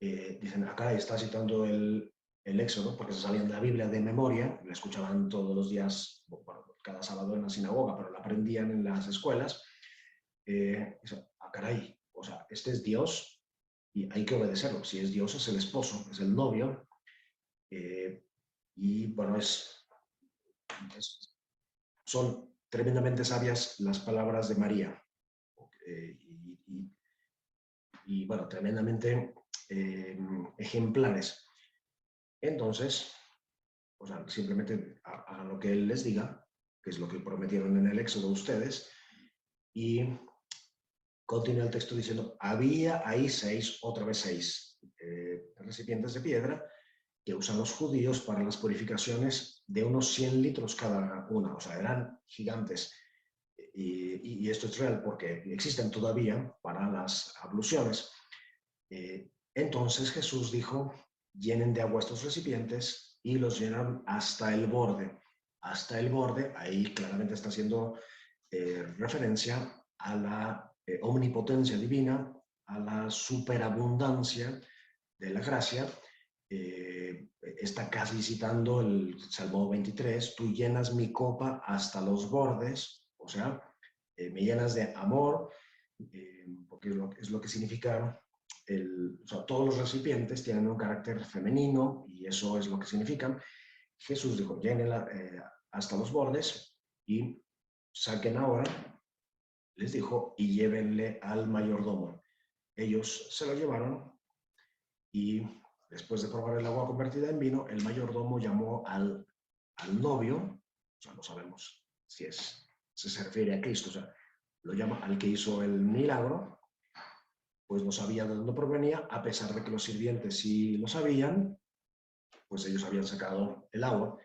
dicen, acá está citando el Éxodo, porque se sabían de la Biblia de memoria, la escuchaban todos los días, bueno, cada sábado en la sinagoga, pero la aprendían en las escuelas. Dicen, caray, o sea, este es Dios y hay que obedecerlo. Si es Dios, es el esposo, es el novio. Y bueno, son tremendamente sabias las palabras de María. Y bueno, tremendamente ejemplares. Entonces, o sea, simplemente hagan lo que Él les diga, que es lo que prometieron en el Éxodo ustedes, y continúa el texto diciendo, había ahí otra vez seis recipientes de piedra que usan los judíos para las purificaciones de unos 100 litros cada una, o sea, eran gigantes. Y esto es real porque existen todavía para las abluciones. Entonces Jesús dijo, llenen de agua estos recipientes y los llenaron hasta el borde. Hasta el borde, ahí claramente está haciendo referencia a la omnipotencia divina, a la superabundancia de la gracia. Está casi citando el Salmo 23, tú llenas mi copa hasta los bordes, o sea, me llenas de amor, porque es lo que significa, o sea, todos los recipientes tienen un carácter femenino y eso es lo que significan. Jesús dijo, llénela hasta los bordes y saquen ahora, les dijo, y llévenle al mayordomo. Ellos se lo llevaron y después de probar el agua convertida en vino, el mayordomo llamó al novio, o sea, no sabemos si se refiere a Cristo, o sea, lo llama al que hizo el milagro, pues no sabía de dónde provenía, a pesar de que los sirvientes sí lo sabían, pues ellos habían sacado el agua.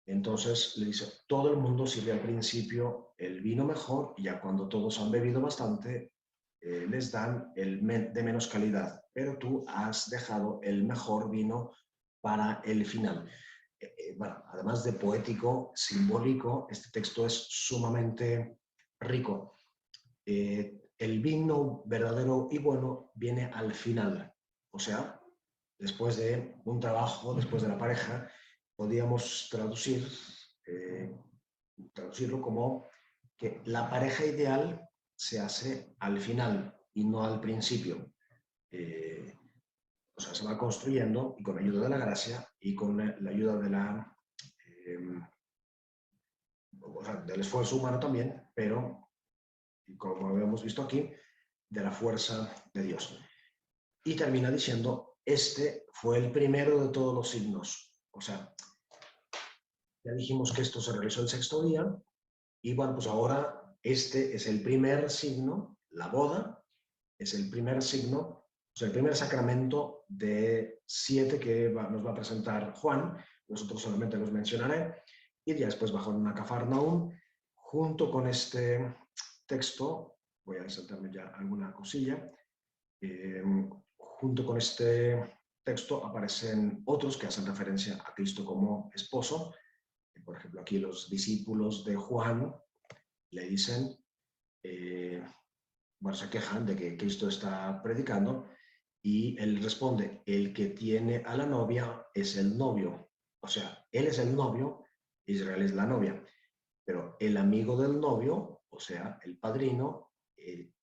Entonces le dice, todo el mundo sirve al principio el vino mejor y ya cuando todos han bebido bastante, les dan el de menos calidad, pero tú has dejado el mejor vino para el final. Bueno, además de poético, simbólico, este texto es sumamente rico. El vino verdadero y bueno viene al final, o sea, después de un trabajo, después de la pareja, podríamos traducirlo como que la pareja ideal se hace al final y no al principio. O sea, se va construyendo y con la ayuda de la gracia y con la ayuda de o sea, del esfuerzo humano también, pero como habíamos visto aquí, de la fuerza de Dios. Y termina diciendo, este fue el primero de todos los signos. O sea, ya dijimos que esto se realizó el sexto día, y bueno, pues ahora este es el primer signo, la boda, es el primer signo, o sea, el primer sacramento de 7 que nos va a presentar Juan. Nosotros solamente los mencionaré, y ya después bajo en Cafarnaúm, junto con este texto, voy a saltarme ya alguna cosilla, junto con este texto aparecen otros que hacen referencia a Cristo como esposo. Por ejemplo, aquí los discípulos de Juan le dicen, bueno, se quejan de que Cristo está predicando y él responde, el que tiene a la novia es el novio. O sea, él es el novio, Israel es la novia, pero el amigo del novio, o sea, el padrino,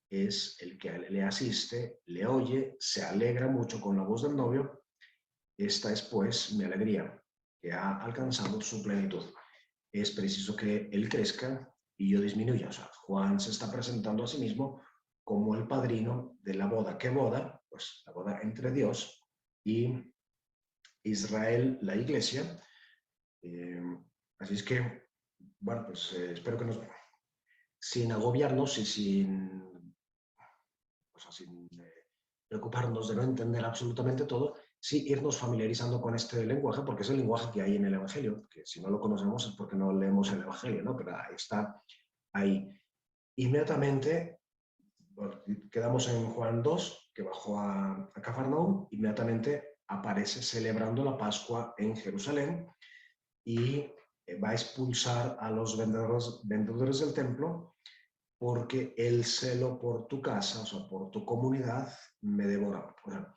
es el que le asiste, le oye, se alegra mucho con la voz del novio. Esta es pues mi alegría, que ha alcanzado su plenitud. Es preciso que él crezca y yo disminuya. O sea, Juan se está presentando a sí mismo como el padrino de la boda. ¿Qué boda? Pues la boda entre Dios y Israel, la iglesia. Así es que, bueno, pues espero que sin agobiarnos y sin preocuparnos de no entender absolutamente todo, sí irnos familiarizando con este lenguaje, porque es el lenguaje que hay en el Evangelio, que si no lo conocemos es porque no leemos el Evangelio, ¿no? Pero está ahí. Inmediatamente, bueno, quedamos en Juan 2, que bajó a Cafarnaúm, inmediatamente aparece celebrando la Pascua en Jerusalén y va a expulsar a los vendedores del templo porque el celo por tu casa, o sea, por tu comunidad, me devora. O sea,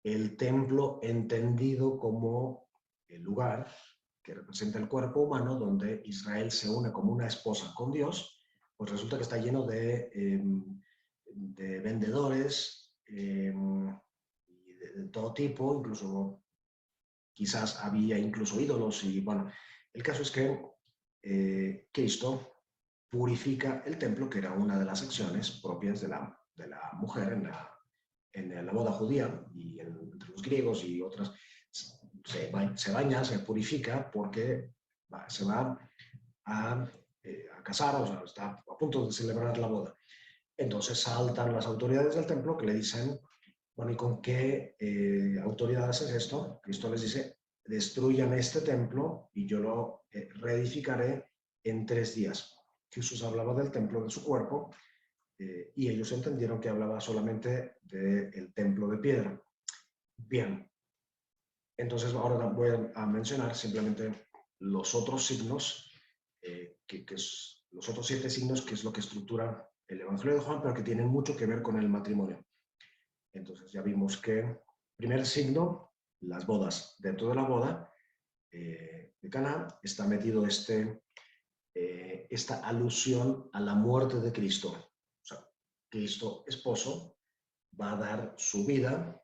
el templo entendido como el lugar que representa el cuerpo humano, donde Israel se une como una esposa con Dios, pues resulta que está lleno de vendedores y de todo tipo, incluso quizás había incluso ídolos y bueno, el caso es que Cristo purifica el templo, que era una de las acciones propias de la mujer en la boda judía y entre los griegos y otras. Se baña, se purifica porque se va a casar, o sea, está a punto de celebrar la boda. Entonces saltan las autoridades del templo que le dicen, bueno, ¿y con qué autoridad haces esto? Cristo les dice, destruyan este templo y yo lo reedificaré en 3 días. Jesús hablaba del templo de su cuerpo y ellos entendieron que hablaba solamente del templo de piedra. Bien, entonces ahora voy a mencionar simplemente los otros signos, los otros 7 signos, que es lo que estructura el Evangelio de Juan, pero que tienen mucho que ver con el matrimonio. Entonces ya vimos que, primer signo, las bodas. Dentro de la boda de Caná está metido esta alusión a la muerte de Cristo. O sea, Cristo, esposo, va a dar su vida,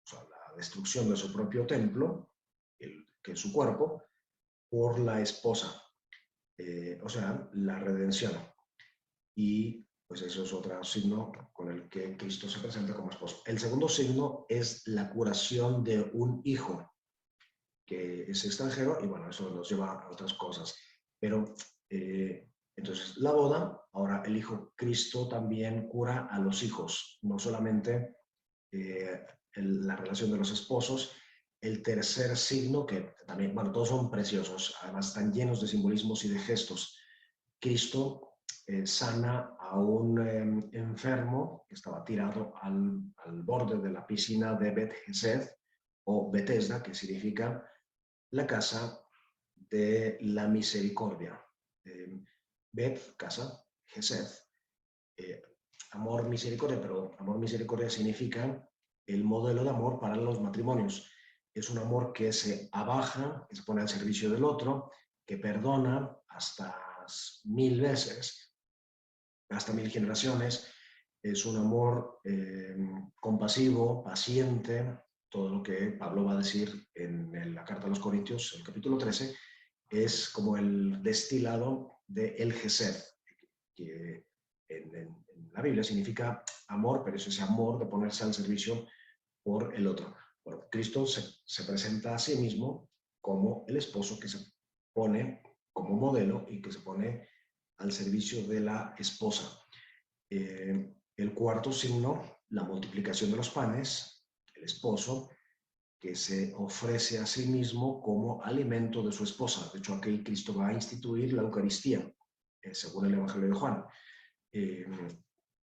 o sea, la destrucción de su propio templo, que es su cuerpo, por la esposa, o sea, la redención. Y pues eso es otro signo con el que Cristo se presenta como esposo. El segundo signo es la curación de un hijo que es extranjero y bueno, eso nos lleva a otras cosas. Pero entonces la boda, ahora el hijo Cristo también cura a los hijos, no solamente la relación de los esposos. El tercer signo, que también, bueno, todos son preciosos, además están llenos de simbolismos y de gestos. Cristo sana a un enfermo que estaba tirado al borde de la piscina de Bet Hesed, o Bethesda, que significa la casa de la misericordia. Bet, casa, Hesed, amor, misericordia, pero amor, misericordia significa el modelo de amor para los matrimonios. Es un amor que se abaja, que se pone al servicio del otro, que perdona hasta 1000 veces, hasta 1000 generaciones. Es un amor compasivo, paciente. Todo lo que Pablo va a decir en la carta a los Corintios, el capítulo 13, es como el destilado de el Gesed, que en la Biblia significa amor, pero es ese amor de ponerse al servicio por el otro. Bueno, Cristo se presenta a sí mismo como el esposo que se pone como modelo y que se pone al servicio de la esposa. El cuarto signo, la multiplicación de los panes, el esposo que se ofrece a sí mismo como alimento de su esposa. De hecho, aquí Cristo va a instituir la Eucaristía, según el Evangelio de Juan.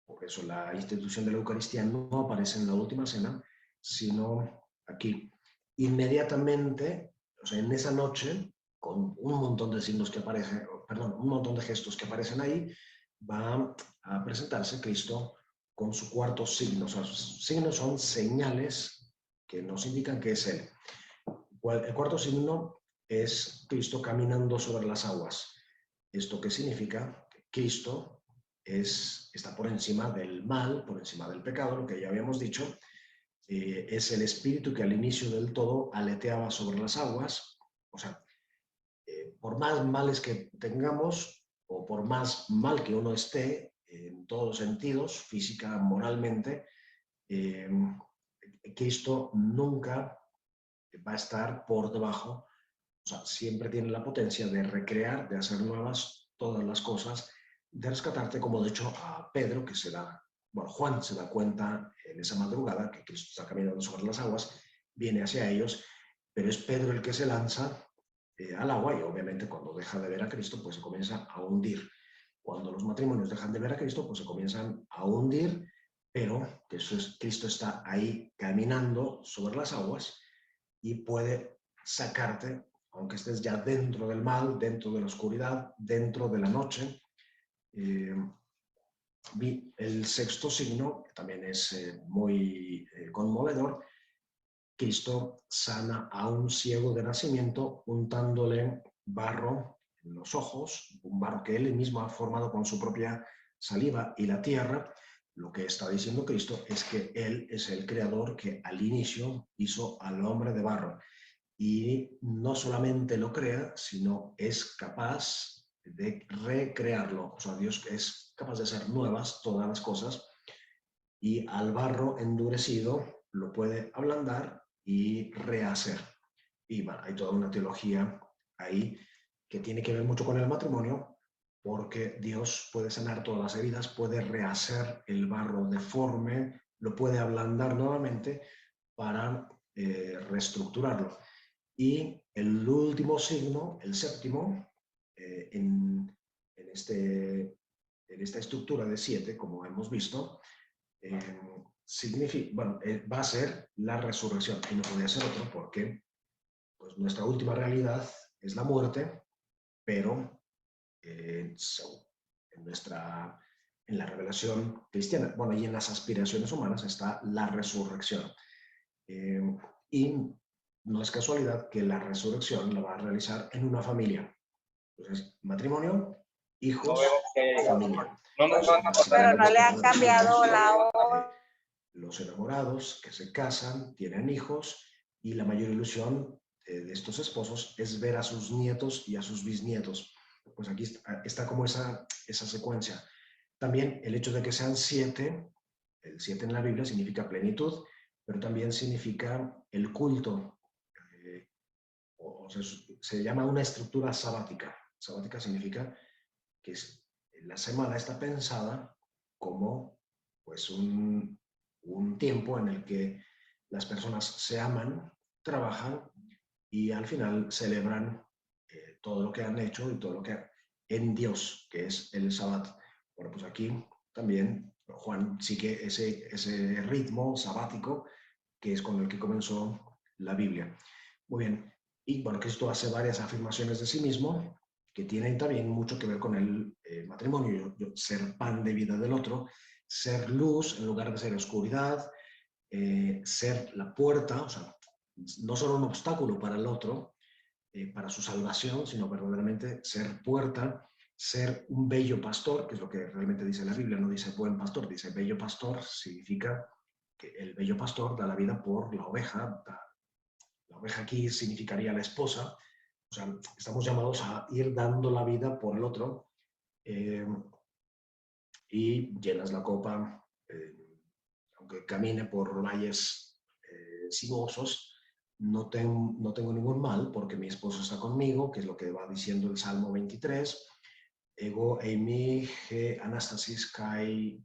Por eso la institución de la Eucaristía no aparece en la última cena, sino aquí. Inmediatamente, o sea, en esa noche, con un montón de signos que aparecen, perdón, un montón de gestos que aparecen ahí, va a presentarse Cristo con su cuarto signo. O sea, sus signos son señales que nos indican que es Él. El cuarto signo es Cristo caminando sobre las aguas. ¿Esto qué significa? Que Cristo está por encima del mal, por encima del pecado, lo que ya habíamos dicho. Es el espíritu que al inicio del todo aleteaba sobre las aguas. O sea, por más males que tengamos o por más mal que uno esté en todos los sentidos, física, moralmente, Cristo nunca va a estar por debajo. O sea, siempre tiene la potencia de recrear, de hacer nuevas todas las cosas, de rescatarte, como de hecho a Pedro, que Juan se da cuenta en esa madrugada que Cristo está caminando sobre las aguas, viene hacia ellos, pero es Pedro el que se lanza al agua y obviamente cuando deja de ver a Cristo, pues se comienza a hundir. Cuando los matrimonios dejan de ver a Cristo, pues se comienzan a hundir, pero Cristo está ahí caminando sobre las aguas y puede sacarte, aunque estés ya dentro del mal, dentro de la oscuridad, dentro de la noche, el sexto signo, que también es muy conmovedor. Cristo sana a un ciego de nacimiento untándole barro en los ojos, un barro que él mismo ha formado con su propia saliva y la tierra. Lo que está diciendo Cristo es que Él es el creador que al inicio hizo al hombre de barro. Y no solamente lo crea, sino es capaz de recrearlo. O sea, Dios es capaz de hacer nuevas todas las cosas, y al barro endurecido lo puede ablandar y rehacer. Y bueno, hay toda una teología ahí que tiene que ver mucho con el matrimonio, porque Dios puede sanar todas las heridas, puede rehacer el barro deforme, lo puede ablandar nuevamente para reestructurarlo. Y el último signo, el séptimo, en esta estructura de 7, como hemos visto, significa, bueno, va a ser la resurrección, y no podría ser otro, porque pues, nuestra última realidad es la muerte, pero en la revelación cristiana, bueno, y en las aspiraciones humanas está la resurrección. Y no es casualidad que la resurrección la va a realizar en una familia. Entonces, matrimonio, hijos, familia. Pero no le han cambiado la hora. Los enamorados que se casan, tienen hijos, y la mayor ilusión de estos esposos es ver a sus nietos y a sus bisnietos. Pues aquí está como esa secuencia. También el hecho de que sean 7, el 7 en la Biblia significa plenitud, pero también significa el culto. O sea, se llama una estructura sabática. Sabática significa que la semana está pensada como pues un tiempo en el que las personas se aman, trabajan y al final celebran todo lo que han hecho y todo lo que en Dios, que es el Sabbat. Bueno, pues aquí también Juan sigue ese ritmo sabático que es con el que comenzó la Biblia. Muy bien. Y bueno, Cristo hace varias afirmaciones de sí mismo que tienen también mucho que ver con el matrimonio. Ser pan de vida del otro, ser luz en lugar de ser oscuridad, ser la puerta, o sea, no solo un obstáculo para el otro, para su salvación, sino verdaderamente ser puerta, ser un bello pastor, que es lo que realmente dice la Biblia, no dice buen pastor, dice bello pastor, significa que el bello pastor da la vida por la oveja. La oveja aquí significaría la esposa. O sea, estamos llamados a ir dando la vida por el otro, y llenas la copa, aunque camine por valles sinuosos, no tengo ningún mal porque mi esposo está conmigo, que es lo que va diciendo el Salmo 23. Ego eimi he anastasis kai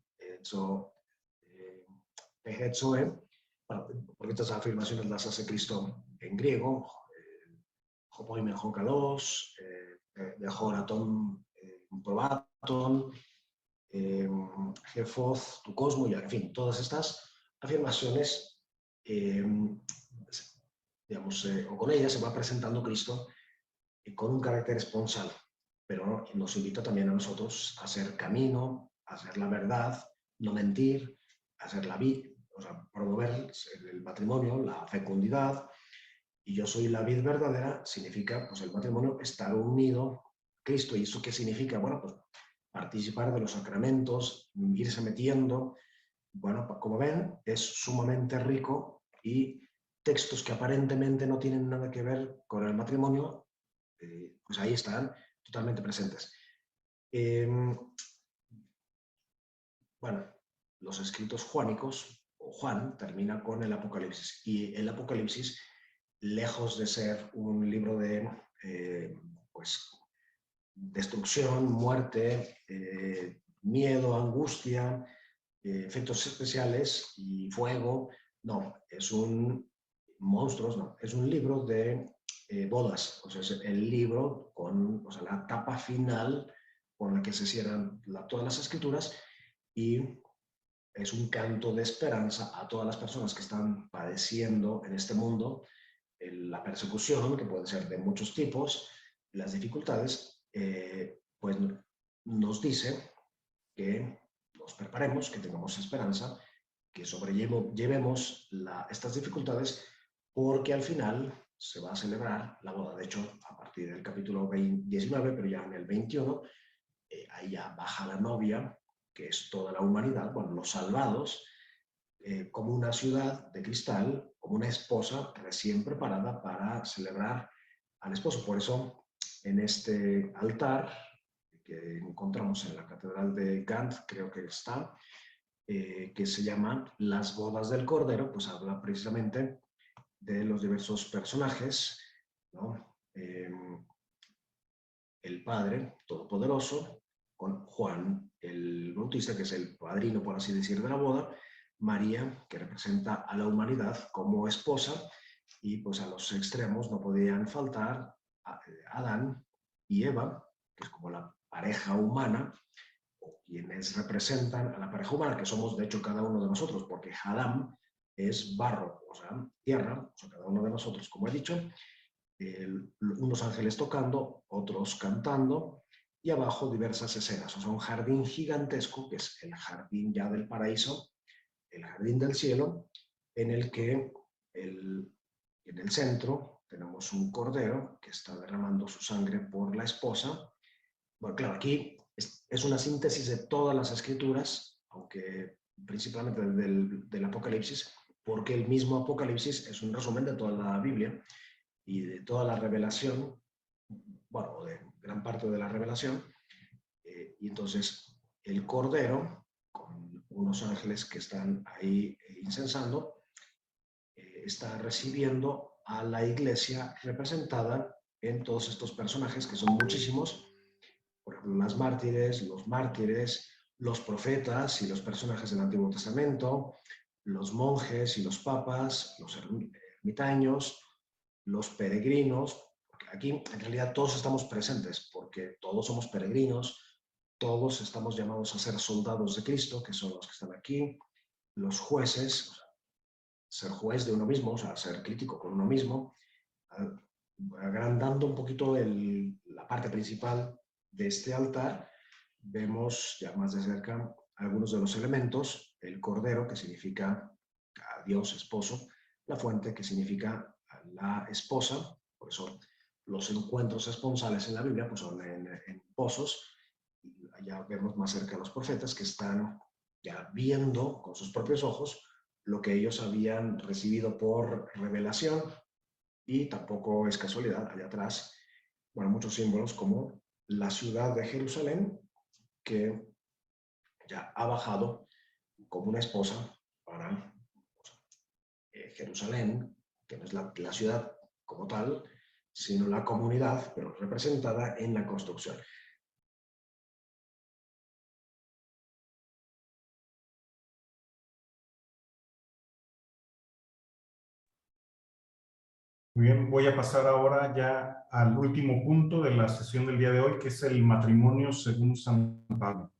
pehetzoe, porque estas afirmaciones las hace Cristo en griego. Hopoi mejor kalos, mejor atón probaton, Jefoz, tu cosmo, y en fin, todas estas afirmaciones, digamos, o con ellas se va presentando Cristo con un carácter esponsal, pero nos invita también a nosotros a hacer camino, a hacer la verdad, no mentir, a hacer la vida, o sea, promover el matrimonio, la fecundidad. Y yo soy la vid verdadera, significa, pues el matrimonio, estar unido a Cristo. ¿Y eso qué significa? Bueno, pues participar de los sacramentos, irse metiendo. Bueno, como ven, es sumamente rico, y textos que aparentemente no tienen nada que ver con el matrimonio, pues ahí están totalmente presentes. Bueno, los escritos juánicos, o Juan, termina con el Apocalipsis, y el Apocalipsis, lejos de ser un libro de pues, destrucción, muerte, miedo, angustia, efectos especiales y fuego, no, es un monstruos, no, es un libro de bodas. O sea, es el libro con, o sea, la etapa final con la que se cierran todas las escrituras, y es un canto de esperanza a todas las personas que están padeciendo en este mundo la persecución, que puede ser de muchos tipos, las dificultades. Pues nos dice que nos preparemos, que tengamos esperanza, que sobrellevemos estas dificultades, porque al final se va a celebrar la boda. De hecho, a partir del capítulo 19, pero ya en el 21, ahí ya baja la novia, que es toda la humanidad, bueno, los salvados, como una ciudad de cristal, como una esposa recién preparada para celebrar al esposo. Por eso, en este altar que encontramos en la Catedral de Gand, creo que está, que se llama Las Bodas del Cordero, pues habla precisamente de los diversos personajes, ¿no? El Padre Todopoderoso, con Juan el Bautista, que es el padrino, por así decir, de la boda, María, que representa a la humanidad como esposa, y pues a los extremos no podían faltar Adán y Eva, que es como la pareja humana, o quienes representan a la pareja humana, que somos de hecho cada uno de nosotros, porque Adán es barro, o sea, tierra, o sea, cada uno de nosotros, como he dicho, unos ángeles tocando, otros cantando, y abajo diversas escenas, o sea, un jardín gigantesco, que es el jardín ya del paraíso, el jardín del cielo, en el que en el centro tenemos un cordero que está derramando su sangre por la esposa. Bueno, claro, aquí es una síntesis de todas las escrituras, aunque principalmente del Apocalipsis, porque el mismo Apocalipsis es un resumen de toda la Biblia y de toda la revelación, bueno, de gran parte de la revelación, y entonces el Cordero, con unos ángeles que están ahí incensando, está recibiendo a la iglesia representada en todos estos personajes, que son muchísimos, por ejemplo, las mártires, los profetas y los personajes del Antiguo Testamento, los monjes y los papas, los ermitaños, los peregrinos. Aquí en realidad todos estamos presentes, porque todos somos peregrinos, todos estamos llamados a ser soldados de Cristo, que son los que están aquí, los jueces, o sea, ser juez de uno mismo, o sea, ser crítico con uno mismo, agrandando un poquito la parte principal de este altar. Vemos ya más de cerca algunos de los elementos: el cordero, que significa a Dios esposo; la fuente, que significa a la esposa. Por eso los encuentros esponsales en la Biblia pues son en pozos. Y allá vemos más cerca a los profetas, que están ya viendo con sus propios ojos lo que ellos habían recibido por revelación. Y tampoco es casualidad, allá atrás, bueno, muchos símbolos como la ciudad de Jerusalén, que ya ha bajado como una esposa para Jerusalén, que no es la ciudad como tal, sino la comunidad, pero representada en la construcción. Muy bien, voy a pasar ahora ya al último punto de la sesión del día de hoy, que es el matrimonio según San Pablo.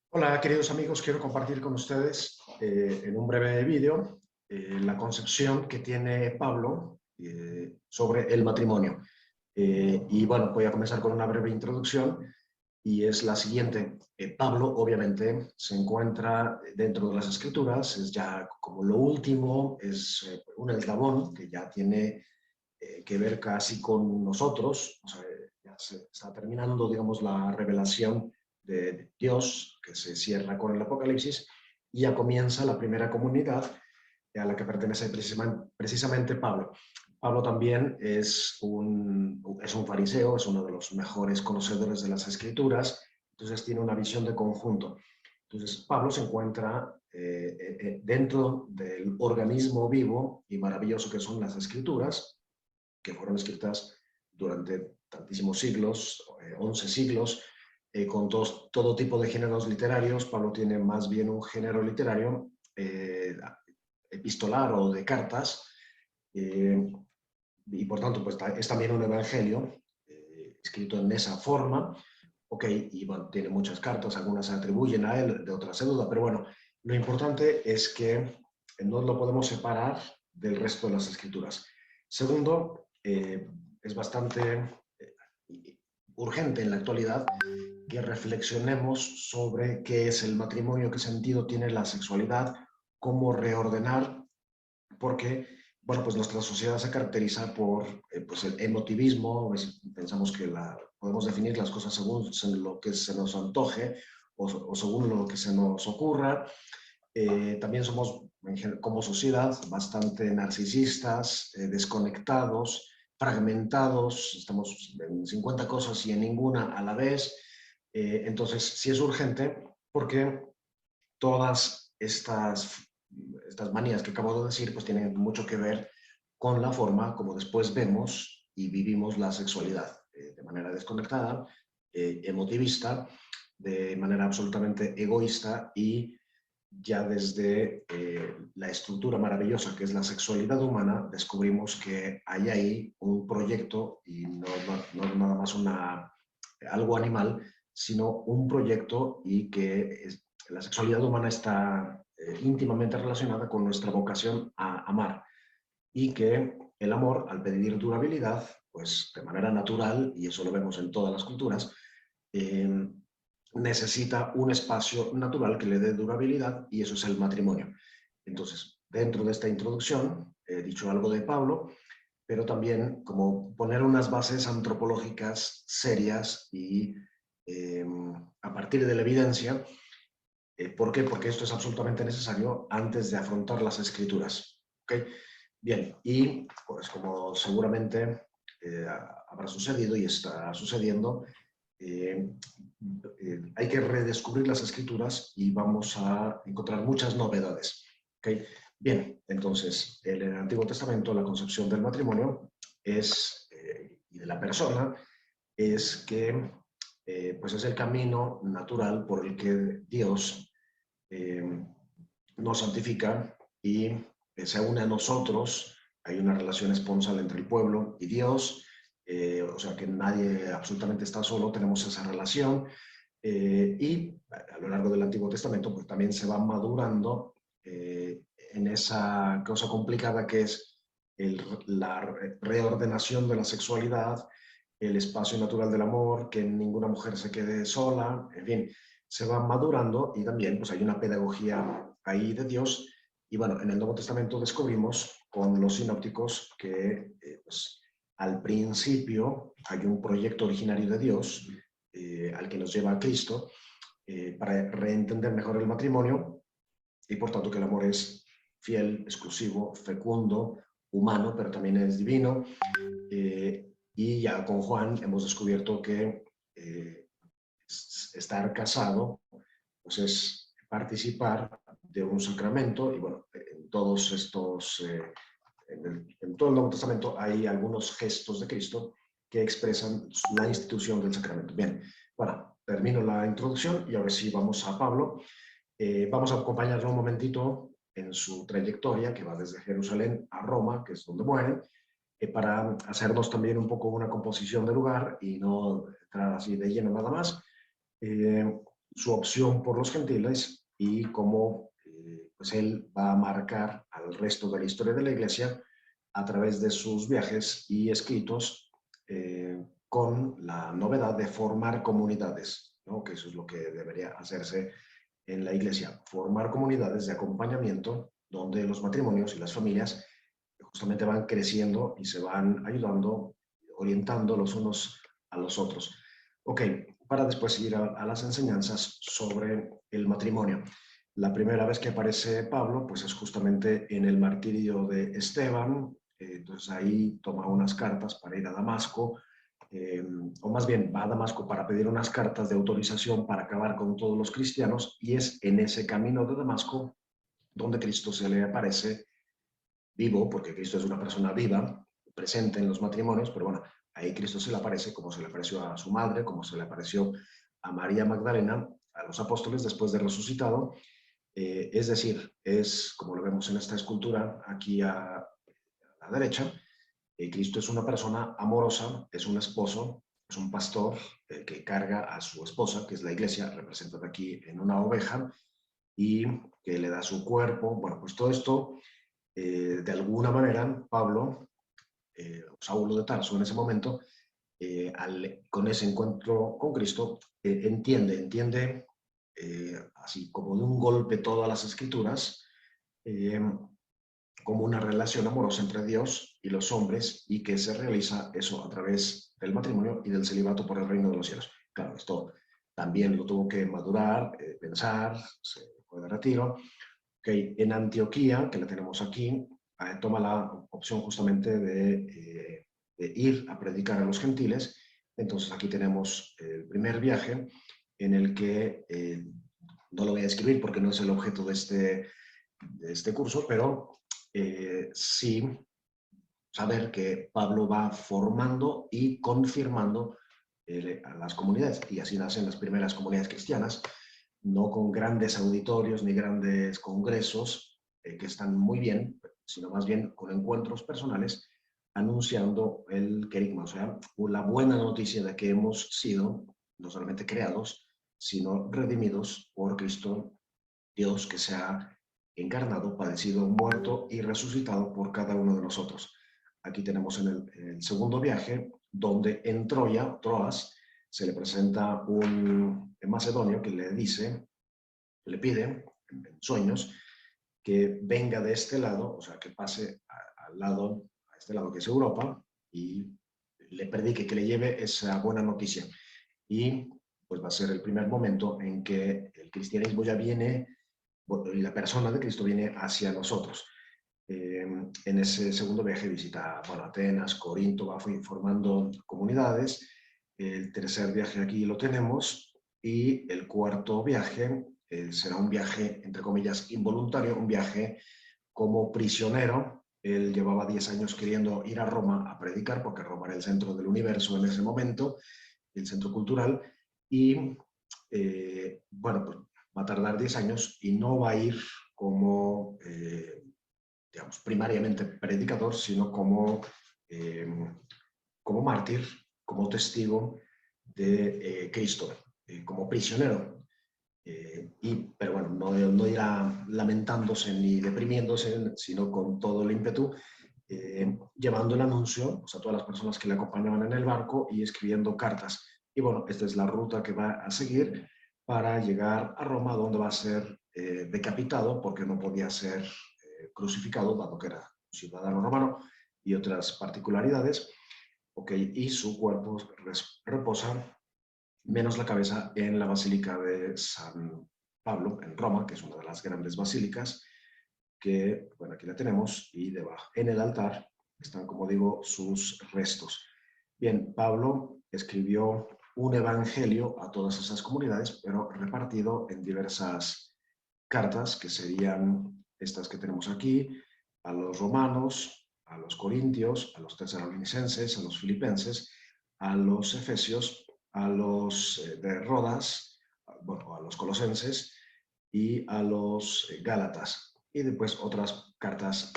Hola, queridos amigos, quiero compartir con ustedes en un breve vídeo la concepción que tiene Pablo sobre el matrimonio. Y bueno, voy a comenzar con una breve introducción, y es la siguiente. Pablo, obviamente, se encuentra dentro de las Escrituras, es ya como lo último, es un eslabón que ya tiene que ver casi con nosotros. O sea, ya se está terminando, digamos, la revelación de Dios, que se cierra con el Apocalipsis, y ya comienza la primera comunidad a la que pertenece precisamente Pablo. Pablo también es un fariseo, es uno de los mejores conocedores de las Escrituras, entonces tiene una visión de conjunto. Entonces Pablo se encuentra dentro del organismo vivo y maravilloso que son las Escrituras, que fueron escritas durante tantísimos siglos, 11 siglos, con todo tipo de géneros literarios. Pablo tiene más bien un género literario epistolar o de cartas, y por tanto pues, es también un evangelio escrito en esa forma. Ok, y bueno, tiene muchas cartas, algunas se atribuyen a él, de otras se duda, pero bueno, lo importante es que no lo podemos separar del resto de las escrituras. Segundo, es bastante urgente en la actualidad que reflexionemos sobre qué es el matrimonio, qué sentido tiene la sexualidad, cómo reordenar, porque bueno, pues nuestra sociedad se caracteriza por pues el emotivismo. Pensamos que podemos definir las cosas según lo que se nos antoje o según lo que se nos ocurra. También somos, como sociedad, bastante narcisistas, desconectados, fragmentados, estamos en 50 cosas y en ninguna a la vez. Entonces, sí es urgente porque todas estas manías que acabo de decir pues tienen mucho que ver con la forma como después vemos y vivimos la sexualidad, de manera desconectada, emotivista, de manera absolutamente egoísta, y ya desde la estructura maravillosa que es la sexualidad humana descubrimos que hay ahí un proyecto y no nada más algo animal, sino un proyecto, y que la sexualidad humana está íntimamente relacionada con nuestra vocación a amar, y que el amor, al pedir durabilidad, pues de manera natural, y eso lo vemos en todas las culturas, necesita un espacio natural que le dé durabilidad, y eso es el matrimonio. Entonces, dentro de esta introducción he dicho algo de Pablo, pero también como poner unas bases antropológicas serias y a partir de la evidencia. ¿Por qué? Porque esto es absolutamente necesario antes de afrontar las escrituras. ¿Okay? Bien, y pues como seguramente habrá sucedido y está sucediendo, hay que redescubrir las escrituras y vamos a encontrar muchas novedades. ¿Okay? Bien, entonces, en el Antiguo Testamento la concepción del matrimonio es, y de la persona, es que pues es el camino natural por el que Dios nos santifica y se une a nosotros. Hay una relación esponsal entre el pueblo y Dios, o sea que nadie absolutamente está solo, tenemos esa relación, y a lo largo del Antiguo Testamento pues también se va madurando en esa cosa complicada que es la reordenación de la sexualidad, el espacio natural del amor, que ninguna mujer se quede sola, en fin, se va madurando, y también pues hay una pedagogía ahí de Dios. Y bueno, en el Nuevo Testamento descubrimos con los sinópticos que pues, al principio hay un proyecto originario de Dios al que nos lleva a Cristo para reentender mejor el matrimonio, y por tanto que el amor es fiel, exclusivo, fecundo, humano, pero también es divino. Y ya con Juan hemos descubierto que estar casado pues es participar de un sacramento, y bueno, en todos estos, en todo el Nuevo Testamento hay algunos gestos de Cristo que expresan la institución del sacramento. Bien, bueno, termino la introducción y ahora sí vamos a Pablo. Vamos a acompañarlo un momentito en su trayectoria que va desde Jerusalén a Roma, que es donde muere, para hacernos también un poco una composición de lugar y no entrar así de lleno nada más. Su opción por los gentiles y cómo pues él va a marcar al resto de la historia de la Iglesia a través de sus viajes y escritos, con la novedad de formar comunidades, ¿no? Que eso es lo que debería hacerse en la Iglesia, formar comunidades de acompañamiento donde los matrimonios y las familias justamente van creciendo y se van ayudando, orientando los unos a los otros. Ok, para después ir a las enseñanzas sobre el matrimonio. La primera vez que aparece Pablo pues es justamente en el martirio de Esteban. Entonces ahí toma unas cartas para ir a Damasco, o más bien va a Damasco para pedir unas cartas de autorización para acabar con todos los cristianos, y es en ese camino de Damasco donde Cristo se le aparece vivo, porque Cristo es una persona viva, presente en los matrimonios, pero bueno, ahí Cristo se le aparece como se le apareció a su madre, como se le apareció a María Magdalena, a los apóstoles después de resucitado, Es decir, es como lo vemos en esta escultura aquí a la derecha, Cristo es una persona amorosa, es un esposo, es un pastor que carga a su esposa, que es la iglesia, representada aquí en una oveja, y que le da su cuerpo. Bueno, pues todo esto, de alguna manera, Pablo, Saulo de Tarso en ese momento, con ese encuentro con Cristo, entiende así como de un golpe todas las escrituras, como una relación amorosa entre Dios y los hombres, y que se realiza eso a través del matrimonio y del celibato por el reino de los cielos. Claro, esto también lo tuvo que madurar, pensar, se fue de retiro. Okay. En Antioquía, que la tenemos aquí, toma la opción justamente de ir a predicar a los gentiles. Entonces aquí tenemos el primer viaje en el que no lo voy a describir porque no es el objeto de este curso, pero sí saber que Pablo va formando y confirmando a las comunidades, y así nacen las primeras comunidades cristianas, no con grandes auditorios ni grandes congresos que están muy bien, sino más bien con encuentros personales anunciando el querigma, o sea, la buena noticia de que hemos sido no solamente creados, sino redimidos por Cristo, Dios que se ha encarnado, padecido, muerto y resucitado por cada uno de nosotros. Aquí tenemos en el segundo viaje, donde en Troas, se le presenta un macedonio que le pide en sueños que venga de este lado, o sea, que pase a este lado que es Europa, y le predique, que le lleve esa buena noticia. Y pues va a ser el primer momento en que el cristianismo ya viene, la persona de Cristo viene hacia nosotros. En ese segundo viaje visita Atenas, Corinto, va formando comunidades. El tercer viaje aquí lo tenemos, y el cuarto viaje será un viaje, entre comillas, involuntario, un viaje como prisionero. Él llevaba 10 años queriendo ir a Roma a predicar, porque Roma era el centro del universo en ese momento, el centro cultural, y bueno, pues va a tardar 10 años y no va a ir como, digamos, primariamente predicador, sino como mártir, como testigo de Cristo, como prisionero. Pero bueno, no irá lamentándose ni deprimiéndose, sino con todo el ímpetu, llevando el anuncio, o sea, todas las personas que le acompañaban en el barco, y escribiendo cartas. Y bueno, esta es la ruta que va a seguir para llegar a Roma, donde va a ser decapitado, porque no podía ser crucificado, dado que era un ciudadano romano, y otras particularidades. Okay, y su cuerpo reposa, menos la cabeza, en la Basílica de San Pablo, en Roma, que es una de las grandes basílicas, que, bueno, aquí la tenemos, y debajo, en el altar, están, como digo, sus restos. Bien, Pablo escribió un evangelio a todas esas comunidades, pero repartido en diversas cartas, que serían estas que tenemos aquí, a los romanos, a los corintios, a los tesalonicenses, a los filipenses, a los efesios, a los de Rodas, bueno, a los colosenses y a los gálatas. Y después otras cartas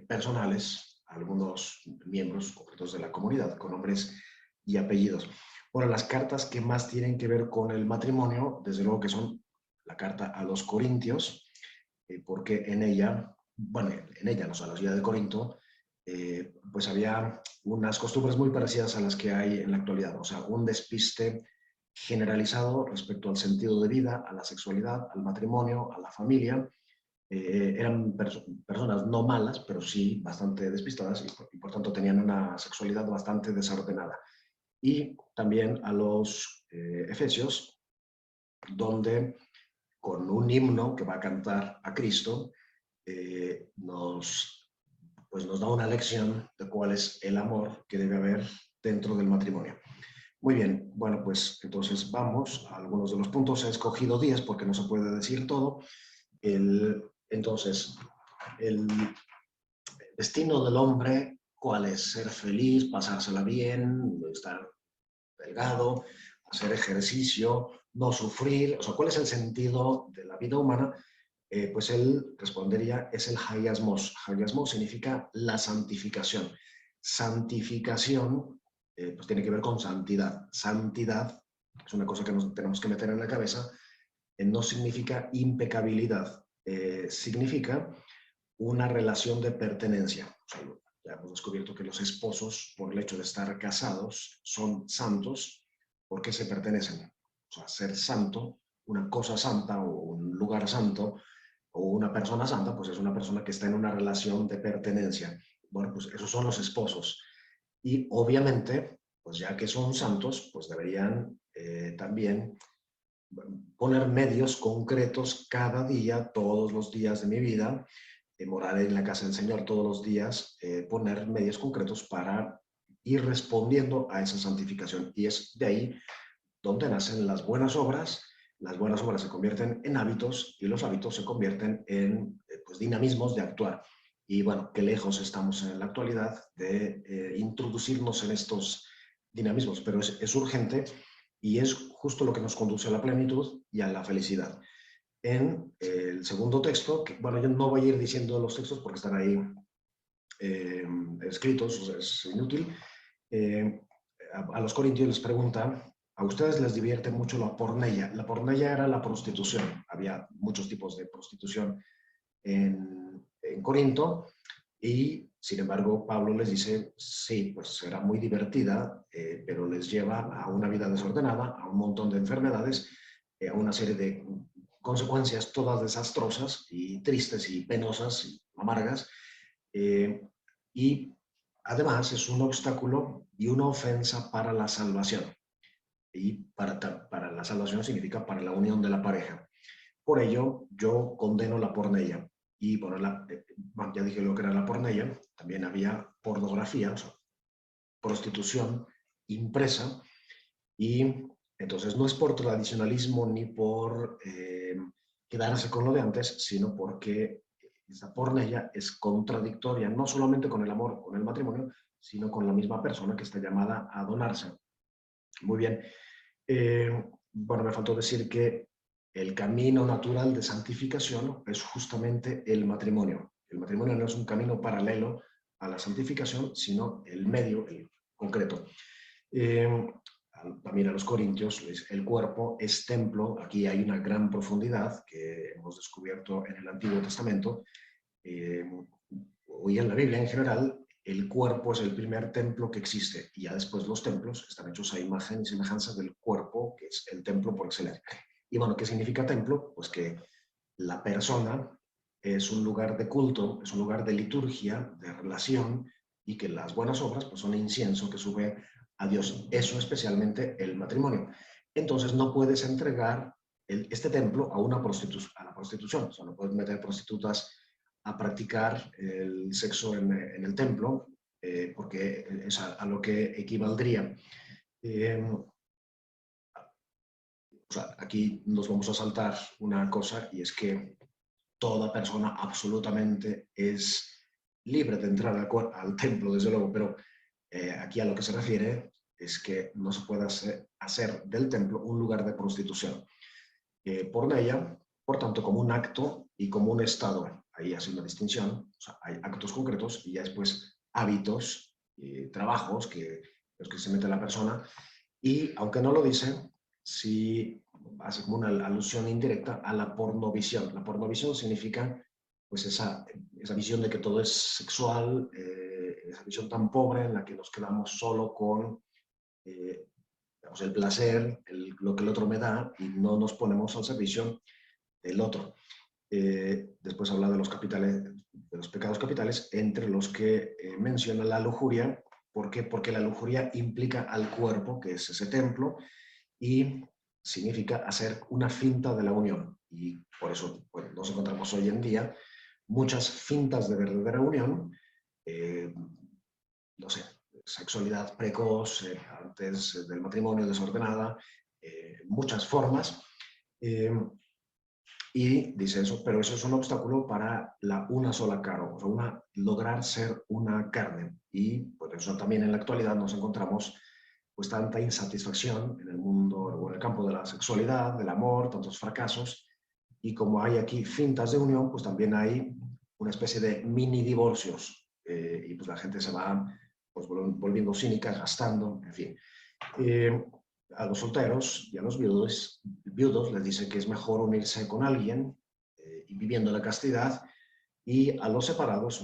personales a algunos miembros concretos de la comunidad, con nombres y apellidos. Bueno, las cartas que más tienen que ver con el matrimonio, desde luego que son la carta a los corintios, porque en ella, no, a la ciudad de Corinto, pues había unas costumbres muy parecidas a las que hay en la actualidad, o sea, un despiste generalizado respecto al sentido de vida, a la sexualidad, al matrimonio, a la familia. Eran personas no malas, pero sí bastante despistadas, y por tanto tenían una sexualidad bastante desordenada. Y también a los efesios, donde con un himno que va a cantar a Cristo, nos da una lección de cuál es el amor que debe haber dentro del matrimonio. Muy bien, bueno, pues entonces vamos a algunos de los puntos. He escogido 10 porque no se puede decir todo. Entonces, el destino del hombre, ¿cuál es? Ser feliz, pasársela bien, estar delgado, hacer ejercicio, no sufrir. O sea, ¿cuál es el sentido de la vida humana? Pues él respondería, es el hagiasmos. Hagiasmos significa la santificación. Santificación, pues tiene que ver con santidad. Santidad es una cosa que nos tenemos que meter en la cabeza. No significa impecabilidad. Significa una relación de pertenencia. O sea, ya hemos descubierto que los esposos, por el hecho de estar casados, son santos porque se pertenecen. O sea, ser santo, una cosa santa o un lugar santo, o una persona santa, pues es una persona que está en una relación de pertenencia. Bueno, pues esos son los esposos. Y obviamente, pues ya que son santos, pues deberían también poner medios concretos cada día, todos los días de mi vida, morar en la casa del Señor todos los días, poner medios concretos para ir respondiendo a esa santificación. Y es de ahí donde nacen las buenas obras. Las buenas obras se convierten en hábitos y los hábitos se convierten en pues, dinamismos de actuar. Y bueno, qué lejos estamos en la actualidad de introducirnos en estos dinamismos, pero es urgente y es justo lo que nos conduce a la plenitud y a la felicidad. En el segundo texto, que, bueno, yo no voy a ir diciendo los textos porque están ahí escritos, o sea, es inútil. A los corintios les pregunta, a ustedes les divierte mucho la porneia. La porneia era la prostitución. Había muchos tipos de prostitución en Corinto y, sin embargo, Pablo les dice, sí, pues era muy divertida, pero les lleva a una vida desordenada, a un montón de enfermedades, a una serie de consecuencias todas desastrosas y tristes y penosas y amargas. Y además es un obstáculo y una ofensa para la salvación. Y para la salvación significa para la unión de la pareja. Por ello, yo condeno la porneia. Y bueno, ya dije lo que era la porneia, también había pornografía, o sea, prostitución impresa, y entonces no es por tradicionalismo ni por quedarse con lo de antes, sino porque esa porneia es contradictoria, no solamente con el amor, con el matrimonio, sino con la misma persona que está llamada a donarse. Muy bien. Bueno, me faltó decir que el camino natural de santificación es justamente el matrimonio. El matrimonio no es un camino paralelo a la santificación, sino el medio, el concreto. También a los corintios, el cuerpo es templo. Aquí hay una gran profundidad que hemos descubierto en el Antiguo Testamento. Hoy en la Biblia en general, el cuerpo es el primer templo que existe y ya después los templos están hechos a imagen y semejanza del cuerpo, que es el templo por excelencia. Y bueno, ¿qué significa templo? Pues que la persona es un lugar de culto, es un lugar de liturgia, de relación, y que las buenas obras pues, son incienso que sube a Dios. Eso especialmente el matrimonio. Entonces no puedes entregar este templo a la prostitución. O sea, no puedes meter prostitutas a practicar el sexo en el templo, porque es a lo que equivaldría. O sea, aquí nos vamos a saltar una cosa, y es que toda persona absolutamente es libre de entrar al templo, desde luego, pero aquí a lo que se refiere es que no se puede hacer del templo un lugar de prostitución. Porneia, por tanto, como un acto y como un estado. Ahí hace una distinción. O sea, hay actos concretos y ya después hábitos, trabajos los que se mete la persona. Y aunque no lo dice, sí hace como una alusión indirecta a la pornovisión. La pornovisión significa pues esa visión de que todo es sexual, esa visión tan pobre en la que nos quedamos solo con digamos, el placer, lo que el otro me da, y no nos ponemos al servicio del otro. Después habla de los pecados capitales, entre los que menciona la lujuria. ¿Por qué? Porque la lujuria implica al cuerpo, que es ese templo, y significa hacer una finta de la unión. Y por eso bueno, nos encontramos hoy en día muchas fintas de verdadera unión, no sé, sexualidad precoz, antes del matrimonio, desordenada, muchas formas. Y dice eso, pero eso es un obstáculo para una sola carne, o sea, lograr ser una carne. Y por eso también en la actualidad nos encontramos pues tanta insatisfacción en el mundo o en el campo de la sexualidad, del amor, tantos fracasos, Y como hay aquí fintas de unión, pues también hay una especie de mini divorcios. Y pues la gente se va pues, volviendo cínica, gastando, en fin. A los solteros y a los viudos les dice que es mejor unirse con alguien y viviendo la castidad, y a los separados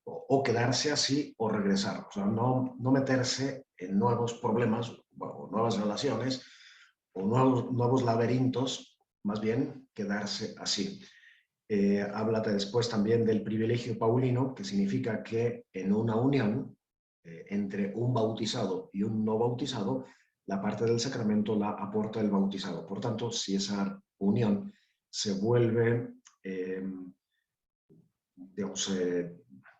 o quedarse así o regresar. O sea, no meterse en nuevos problemas o nuevas relaciones o nuevos laberintos, más bien quedarse así. Habla después también del privilegio paulino, que significa que en una unión entre un bautizado y un no bautizado, la parte del sacramento la aporta el bautizado. Por tanto, si esa unión se vuelve, digamos,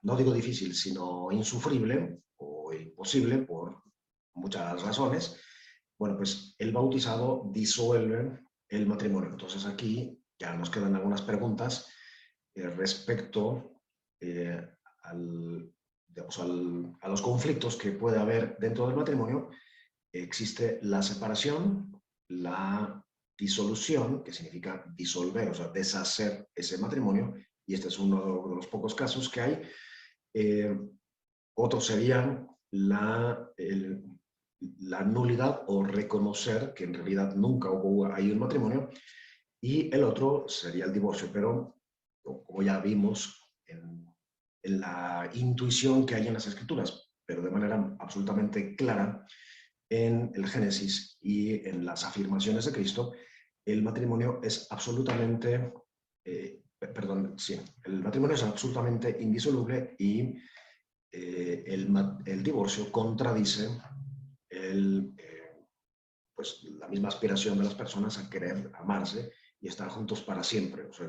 no digo difícil, sino insufrible o imposible por muchas razones, bueno, pues el bautizado disuelve el matrimonio. Entonces aquí ya nos quedan algunas preguntas respecto a los conflictos que puede haber dentro del matrimonio. Existe la separación, la disolución, que significa disolver, o sea, deshacer ese matrimonio, y este es uno de los pocos casos que hay. Otros serían la nulidad o reconocer que en realidad nunca hubo ahí un matrimonio, y el otro sería el divorcio, pero como ya vimos en la intuición que hay en las Escrituras, pero de manera absolutamente clara en el Génesis y en las afirmaciones de Cristo, el matrimonio es absolutamente, el matrimonio es absolutamente indisoluble, y el divorcio contradice pues, la misma aspiración de las personas a querer amarse y estar juntos para siempre. O sea,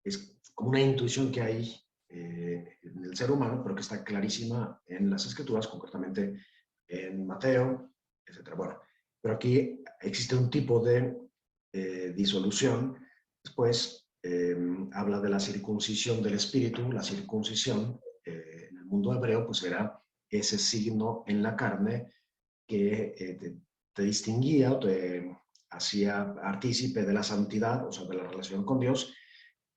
es como una intuición que hay en el ser humano, pero que está clarísima en las Escrituras, concretamente en Mateo, etc. Bueno, pero aquí existe un tipo de disolución. Después habla de la circuncisión del espíritu. La circuncisión en el mundo hebreo pues era ese signo en la carne que te distinguía o te hacía partícipe de la santidad, o sea, de la relación con Dios,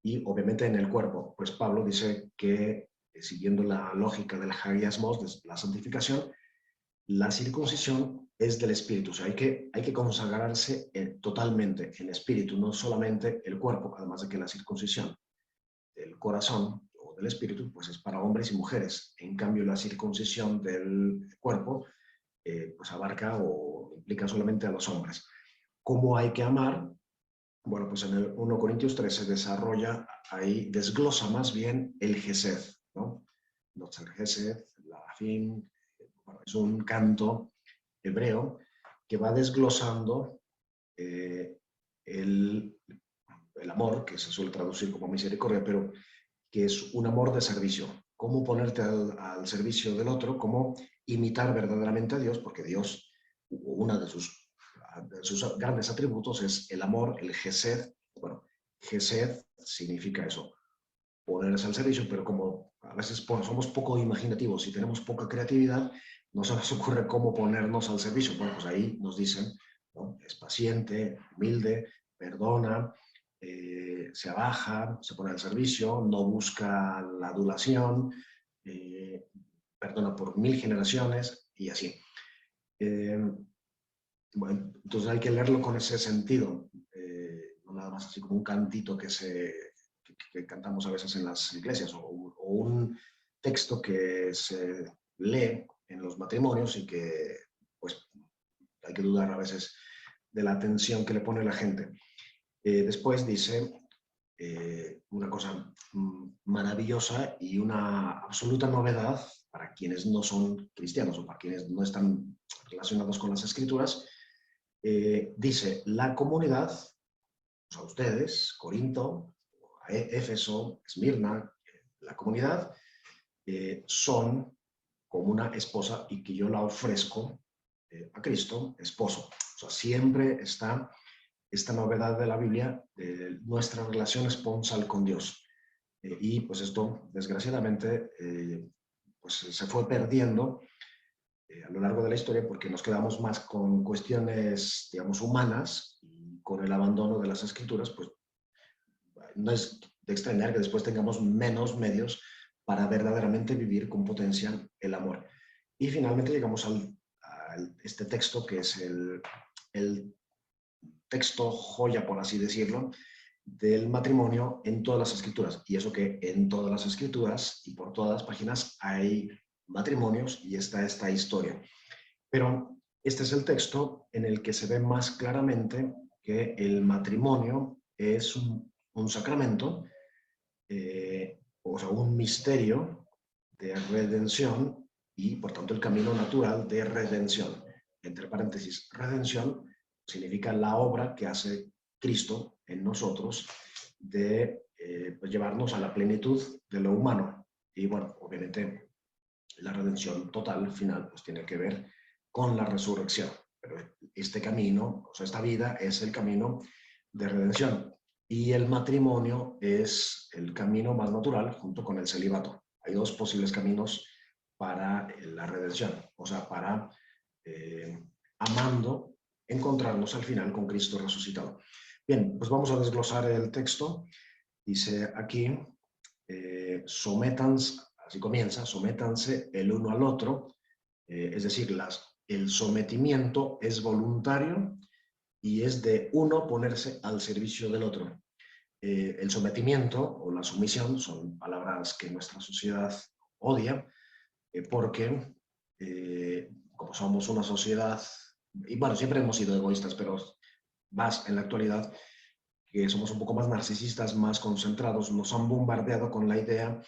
y obviamente en el cuerpo. Pues Pablo dice que, siguiendo la lógica del hagiasmos, de la santificación, la circuncisión es del espíritu. O sea, hay que consagrarse totalmente en espíritu, no solamente el cuerpo, además de que la circuncisión del corazón o del espíritu pues es para hombres y mujeres. En cambio, la circuncisión del cuerpo pues abarca o implica solamente a los hombres. ¿Cómo hay que amar? Bueno, pues en el 1 Corintios 13 desarrolla, ahí desglosa más bien el Gesed, ¿no? El Gesed, la Afin, bueno, es un canto hebreo que va desglosando el amor, que se suele traducir como misericordia, pero que es un amor de servicio. Cómo ponerte al servicio del otro, cómo imitar verdaderamente a Dios, porque Dios, una de sus grandes atributos es el amor, el Gesed. Bueno, Gesed significa eso, ponerse al servicio, pero como a veces somos poco imaginativos y tenemos poca creatividad, no se nos ocurre cómo ponernos al servicio. Bueno, pues ahí nos dicen, ¿no? Es paciente, humilde, perdona, se abaja, se pone al servicio, no busca la adulación, perdona por 1000 generaciones y así. Bueno, entonces hay que leerlo con ese sentido, no nada más así como un cantito que cantamos a veces en las iglesias, o un texto que se lee en los matrimonios y que pues hay que dudar a veces de la atención que le pone la gente. Después dice una cosa maravillosa y una absoluta novedad para quienes no son cristianos o para quienes no están relacionados con las Escrituras. Dice, la comunidad, o sea, ustedes, Corinto, Éfeso, Esmirna, la comunidad, son como una esposa y que yo la ofrezco a Cristo, esposo. O sea, siempre está esta novedad de la Biblia, de nuestra relación esponsal con Dios. Y pues esto, desgraciadamente, pues se fue perdiendo a lo largo de la historia porque nos quedamos más con cuestiones, digamos, humanas, y con el abandono de las Escrituras, pues no es de extrañar que después tengamos menos medios para verdaderamente vivir con potencia el amor. Y finalmente llegamos a este texto, que es el texto joya, por así decirlo, del matrimonio en todas las escrituras. Y eso que en todas las escrituras y por todas las páginas hay matrimonios y está esta historia. Pero este es el texto en el que se ve más claramente que el matrimonio es un sacramento, o sea, un misterio de redención y, por tanto, el camino natural de redención. Entre paréntesis, redención significa la obra que hace Cristo en nosotros de pues llevarnos a la plenitud de lo humano. Y bueno, obviamente la redención total, final, pues tiene que ver con la resurrección. Pero este camino, o sea, esta vida es el camino de redención. Y el matrimonio es el camino más natural junto con el celibato. Hay dos posibles caminos para la redención, o sea, para amando encontrarnos al final con Cristo resucitado. Bien, pues vamos a desglosar el texto. Dice aquí, sométanse, así comienza, sométanse el uno al otro, es decir, el sometimiento es voluntario y es de uno ponerse al servicio del otro. El sometimiento o la sumisión son palabras que nuestra sociedad odia, porque como somos una sociedad, y bueno, siempre hemos sido egoístas, pero más en la actualidad, que somos un poco más narcisistas, más concentrados, nos han bombardeado con la idea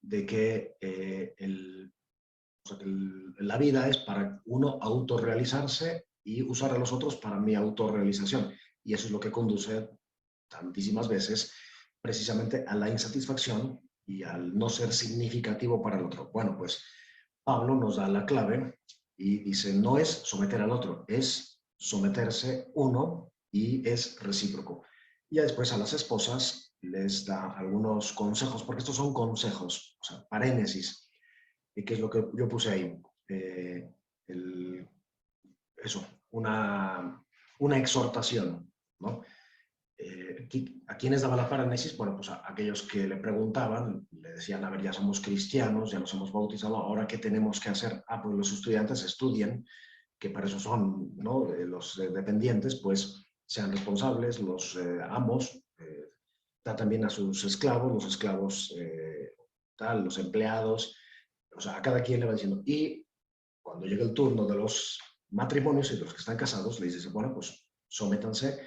de que la vida es para uno autorrealizarse y usar a los otros para mi autorrealización. Y eso es lo que conduce tantísimas veces precisamente a la insatisfacción y al no ser significativo para el otro. Bueno, pues Pablo nos da la clave y dice, no es someter al otro, es someterse uno y es recíproco. Y después a las esposas les da algunos consejos, porque estos son consejos, o sea, parénesis, y que es lo que yo puse ahí. Eso, una exhortación, ¿no? ¿A quiénes daba la paránesis? Bueno, pues a aquellos que le preguntaban, le decían, a ver, ya somos cristianos, ya nos hemos bautizado, ¿ahora qué tenemos que hacer? Ah, pues los estudiantes estudien, que para eso son, ¿no? Los dependientes, pues sean responsables, los amos, traten bien a sus esclavos, los esclavos, los empleados, o sea, a cada quien le va diciendo. Y cuando llega el turno de los matrimonios y de los que están casados, les dice, bueno, pues sométanse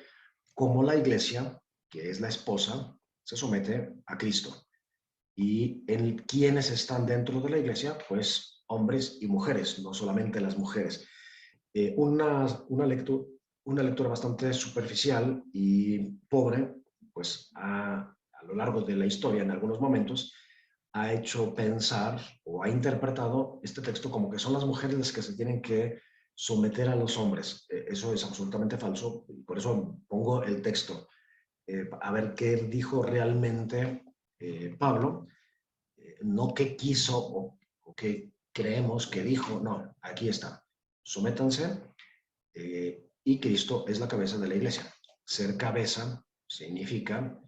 como la iglesia, que es la esposa, se somete a Cristo. Y en quienes están dentro de la iglesia, pues hombres y mujeres, no solamente las mujeres. Una lectura bastante superficial y pobre, pues a lo largo de la historia, en algunos momentos, ha hecho pensar o ha interpretado este texto como que son las mujeres las que se tienen que someter a los hombres. Eso es absolutamente falso, y por eso pongo el texto. A ver qué dijo realmente Pablo, no qué quiso o qué creemos que dijo, no, aquí está. Sométanse, y Cristo es la cabeza de la iglesia. Ser cabeza significa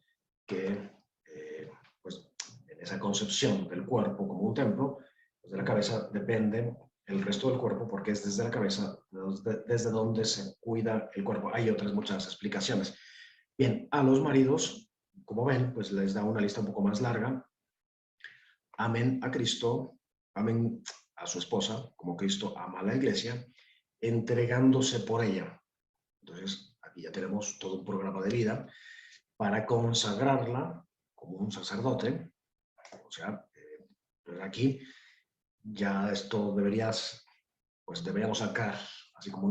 que, pues, en esa concepción del cuerpo como un templo, pues de la cabeza depende el resto del cuerpo, porque es desde la cabeza desde donde se cuida el cuerpo. Hay otras muchas explicaciones. Bien, a los maridos, como ven, pues les da una lista un poco más larga. Amen a Cristo, amen a su esposa, como Cristo ama a la iglesia, entregándose por ella. Entonces, aquí ya tenemos todo un programa de vida para consagrarla como un sacerdote. O sea, pues aquí ya esto deberíamos sacar así como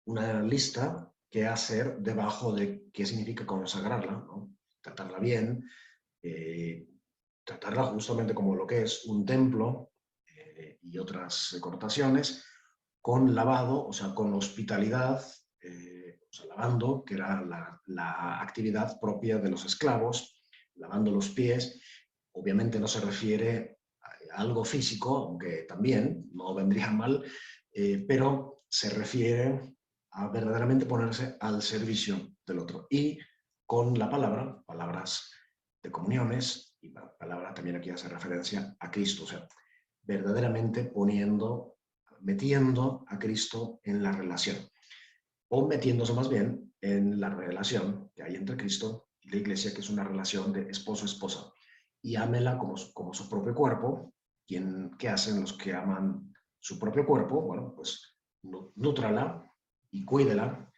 una lista que hacer debajo de qué significa consagrarla, ¿no? Tratarla bien, tratarla justamente como lo que es un templo, y otras connotaciones, con lavado, o sea, con hospitalidad, o sea, lavando, que era la actividad propia de los esclavos, lavando los pies. Obviamente no se refiere a algo físico, aunque también no vendría mal, pero se refiere a verdaderamente ponerse al servicio del otro. Y con la palabra, palabras de comuniones, y la palabra también aquí hace referencia a Cristo, o sea, verdaderamente metiendo a Cristo en la relación, o metiéndose más bien en la relación que hay entre Cristo y la iglesia, que es una relación de esposo-esposa, y ámela como su propio cuerpo. ¿Qué hacen los que aman su propio cuerpo? Bueno, pues nútrala y cuídela.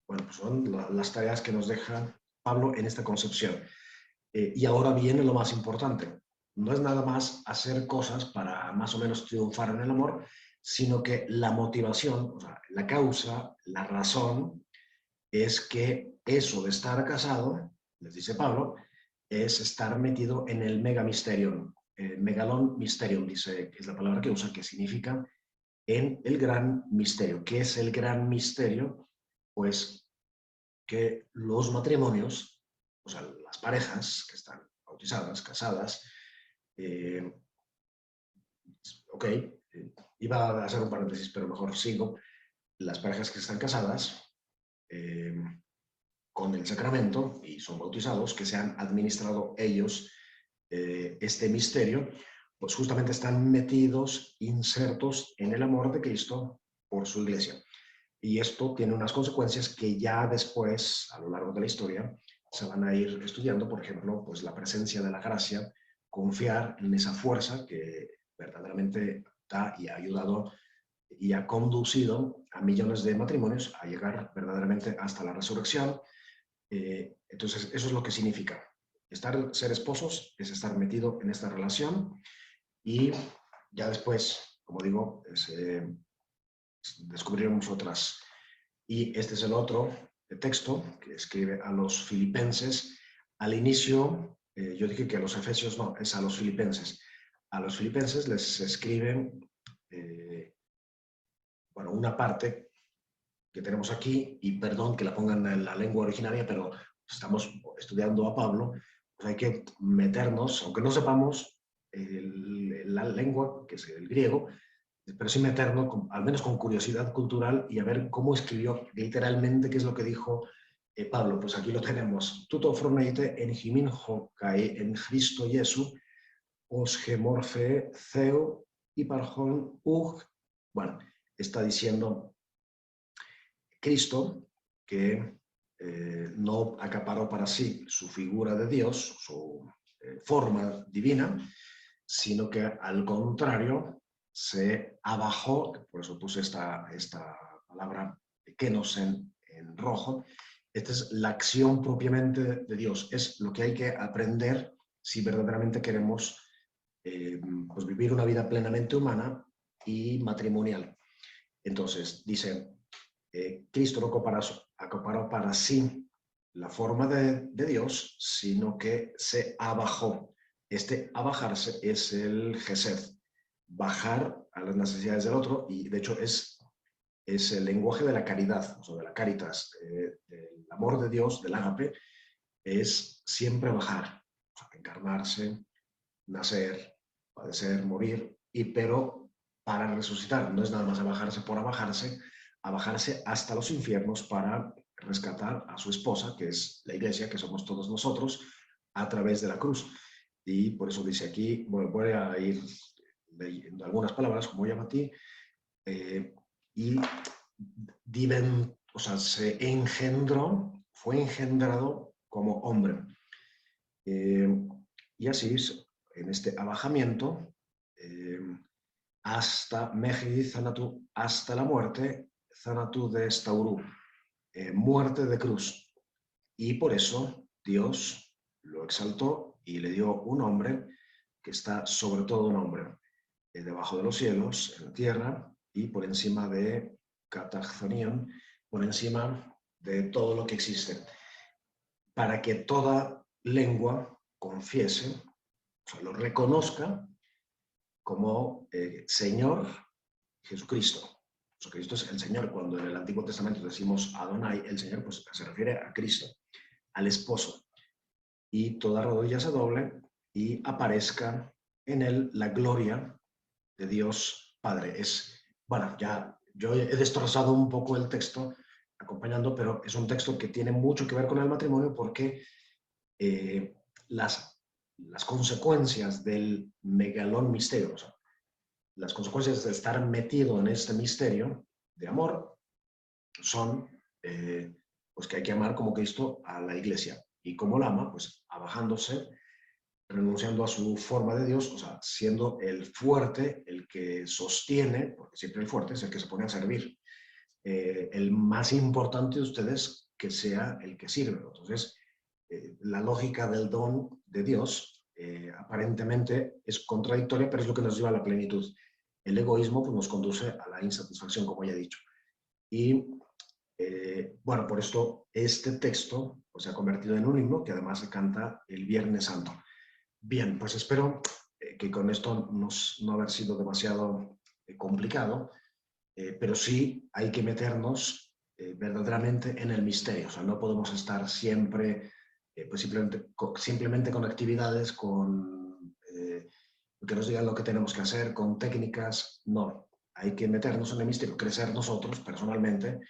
Bueno, pues son las tareas que nos deja Pablo en esta concepción. Y ahora viene lo más importante. No es nada más hacer cosas para más o menos triunfar en el amor, sino que la motivación, o sea, la causa, la razón, es que eso de estar casado, les dice Pablo, es estar metido en el mega mysterium. Megalon mysterium, dice, es la palabra que usa, que significa en el gran misterio. ¿Qué es el gran misterio? Pues que los matrimonios, o sea, las parejas que están bautizadas, casadas, iba a hacer un paréntesis, pero mejor sigo. Las parejas que están casadas con el sacramento y son bautizados, que se han administrado ellos este misterio, pues justamente están metidos, insertos en el amor de Cristo por su iglesia. Y esto tiene unas consecuencias que ya después, a lo largo de la historia, se van a ir estudiando. Por ejemplo, pues la presencia de la gracia, confiar en esa fuerza que verdaderamente da y ha ayudado y ha conducido a millones de matrimonios a llegar verdaderamente hasta la resurrección. Entonces, eso es lo que significa. Ser esposos es estar metido en esta relación, y ya después, como digo, descubriremos otras. Y este es el otro texto que escribe a los filipenses. Al inicio, yo dije que a los efesios no, es a los filipenses. A los filipenses les escriben, bueno, una parte que tenemos aquí, y perdón que la pongan en la lengua originaria, pero estamos estudiando a Pablo, pues hay que meternos, aunque no sepamos la lengua, que es el griego, pero sí meternos, al menos con curiosidad cultural, y a ver cómo escribió literalmente, qué es lo que dijo Pablo. Pues aquí lo tenemos. Tuto froneite en himinho kai en Cristo Jesu, os gemorfe ceo y parjon Bueno, está diciendo Cristo que no acaparó para sí su figura de Dios, su forma divina, sino que al contrario se abajó, por eso puse esta palabra kenos en rojo. Esta es la acción propiamente de Dios, es lo que hay que aprender si verdaderamente queremos pues vivir una vida plenamente humana y matrimonial. Entonces, dice, Cristo no acaparó para sí la forma de Dios, sino que se abajó. Este abajarse es el gesed, bajar a las necesidades del otro, y de hecho es el lenguaje de la caridad, o sea, de la caritas, del amor de Dios, del ágape, es siempre bajar, o sea, encarnarse, nacer, padecer, morir, pero para resucitar. No es nada más abajarse por abajarse hasta los infiernos para rescatar a su esposa, que es la iglesia, que somos todos nosotros, a través de la cruz. Y por eso dice aquí, voy a ir leyendo algunas palabras, como llama a ti, y o sea, se engendró, fue engendrado como hombre. Y así, en este abajamiento, hasta Mejid Zanatu, hasta la muerte, Zanatu de Staurú, muerte de cruz. Y por eso Dios lo exaltó y le dio un nombre que está sobre todo nombre, debajo de los cielos, en la tierra, y por encima de Katachthonion, por encima de todo lo que existe, para que toda lengua confiese, o sea, lo reconozca como Señor Jesucristo. Jesucristo es el Señor. Cuando en el Antiguo Testamento decimos Adonai, el Señor, pues se refiere a Cristo, al esposo. Y toda rodilla se doble y aparezca en él la gloria de Dios Padre. Bueno, ya yo he destrozado un poco el texto, acompañando, pero es un texto que tiene mucho que ver con el matrimonio porque las consecuencias del megalón misterio, o sea, las consecuencias de estar metido en este misterio de amor son pues que hay que amar como Cristo a la iglesia. ¿Y cómo la ama? Pues abajándose, renunciando a su forma de Dios, o sea, siendo el fuerte, el que sostiene, porque siempre el fuerte es el que se pone a servir. El más importante de ustedes que sea el que sirve. Entonces, la lógica del don de Dios aparentemente es contradictoria, pero es lo que nos lleva a la plenitud. El egoísmo pues, nos conduce a la insatisfacción, como ya he dicho. Y bueno, por esto este texto pues, se ha convertido en un himno que además se canta el Viernes Santo. Bien, pues espero que con esto no haber sido demasiado complicado, pero sí hay que meternos verdaderamente en el misterio. O sea, no podemos estar siempre pues simplemente con actividades, con que nos digan lo que tenemos que hacer, con técnicas. No, hay que meternos en el misterio, crecer nosotros personalmente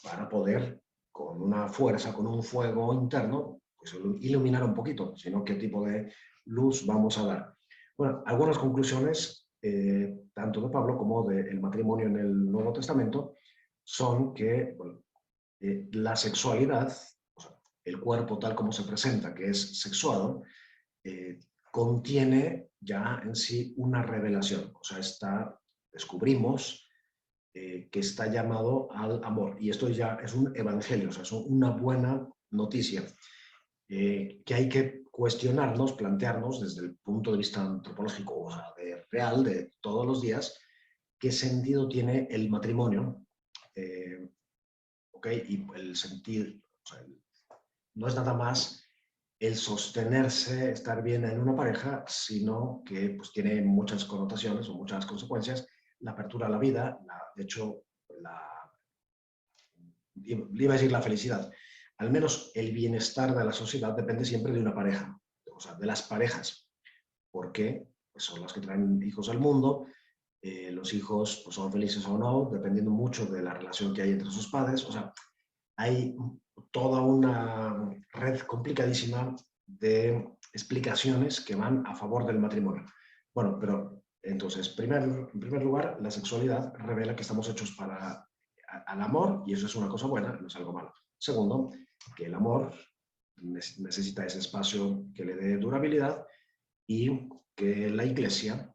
para poder, con una fuerza, con un fuego interno, pues iluminar un poquito, sino qué tipo de luz vamos a dar. Bueno, algunas conclusiones, tanto de Pablo como del matrimonio en el Nuevo Testamento, son que bueno, la sexualidad, o sea, el cuerpo tal como se presenta, que es sexuado, contiene ya en sí una revelación. O sea, descubrimos que está llamado al amor. Y esto ya es un evangelio, o sea, es una buena noticia que hay que cuestionarnos, plantearnos desde el punto de vista antropológico, o sea, real, de todos los días, qué sentido tiene el matrimonio, ¿ok? Y el sentir, o sea, no es nada más el sostenerse, estar bien en una pareja, sino que pues, tiene muchas connotaciones o muchas consecuencias. La apertura a la vida, de hecho, iba a decir la felicidad, al menos el bienestar de la sociedad depende siempre de una pareja, o sea, de las parejas, porque pues, son las que traen hijos al mundo, los hijos pues, son felices o no, dependiendo mucho de la relación que hay entre sus padres, o sea, hay toda una red complicadísima de explicaciones que van a favor del matrimonio. Bueno, pero entonces, en primer lugar, la sexualidad revela que estamos hechos para al amor, y eso es una cosa buena, no es algo malo. Segundo, que el amor necesita ese espacio que le dé durabilidad y que la Iglesia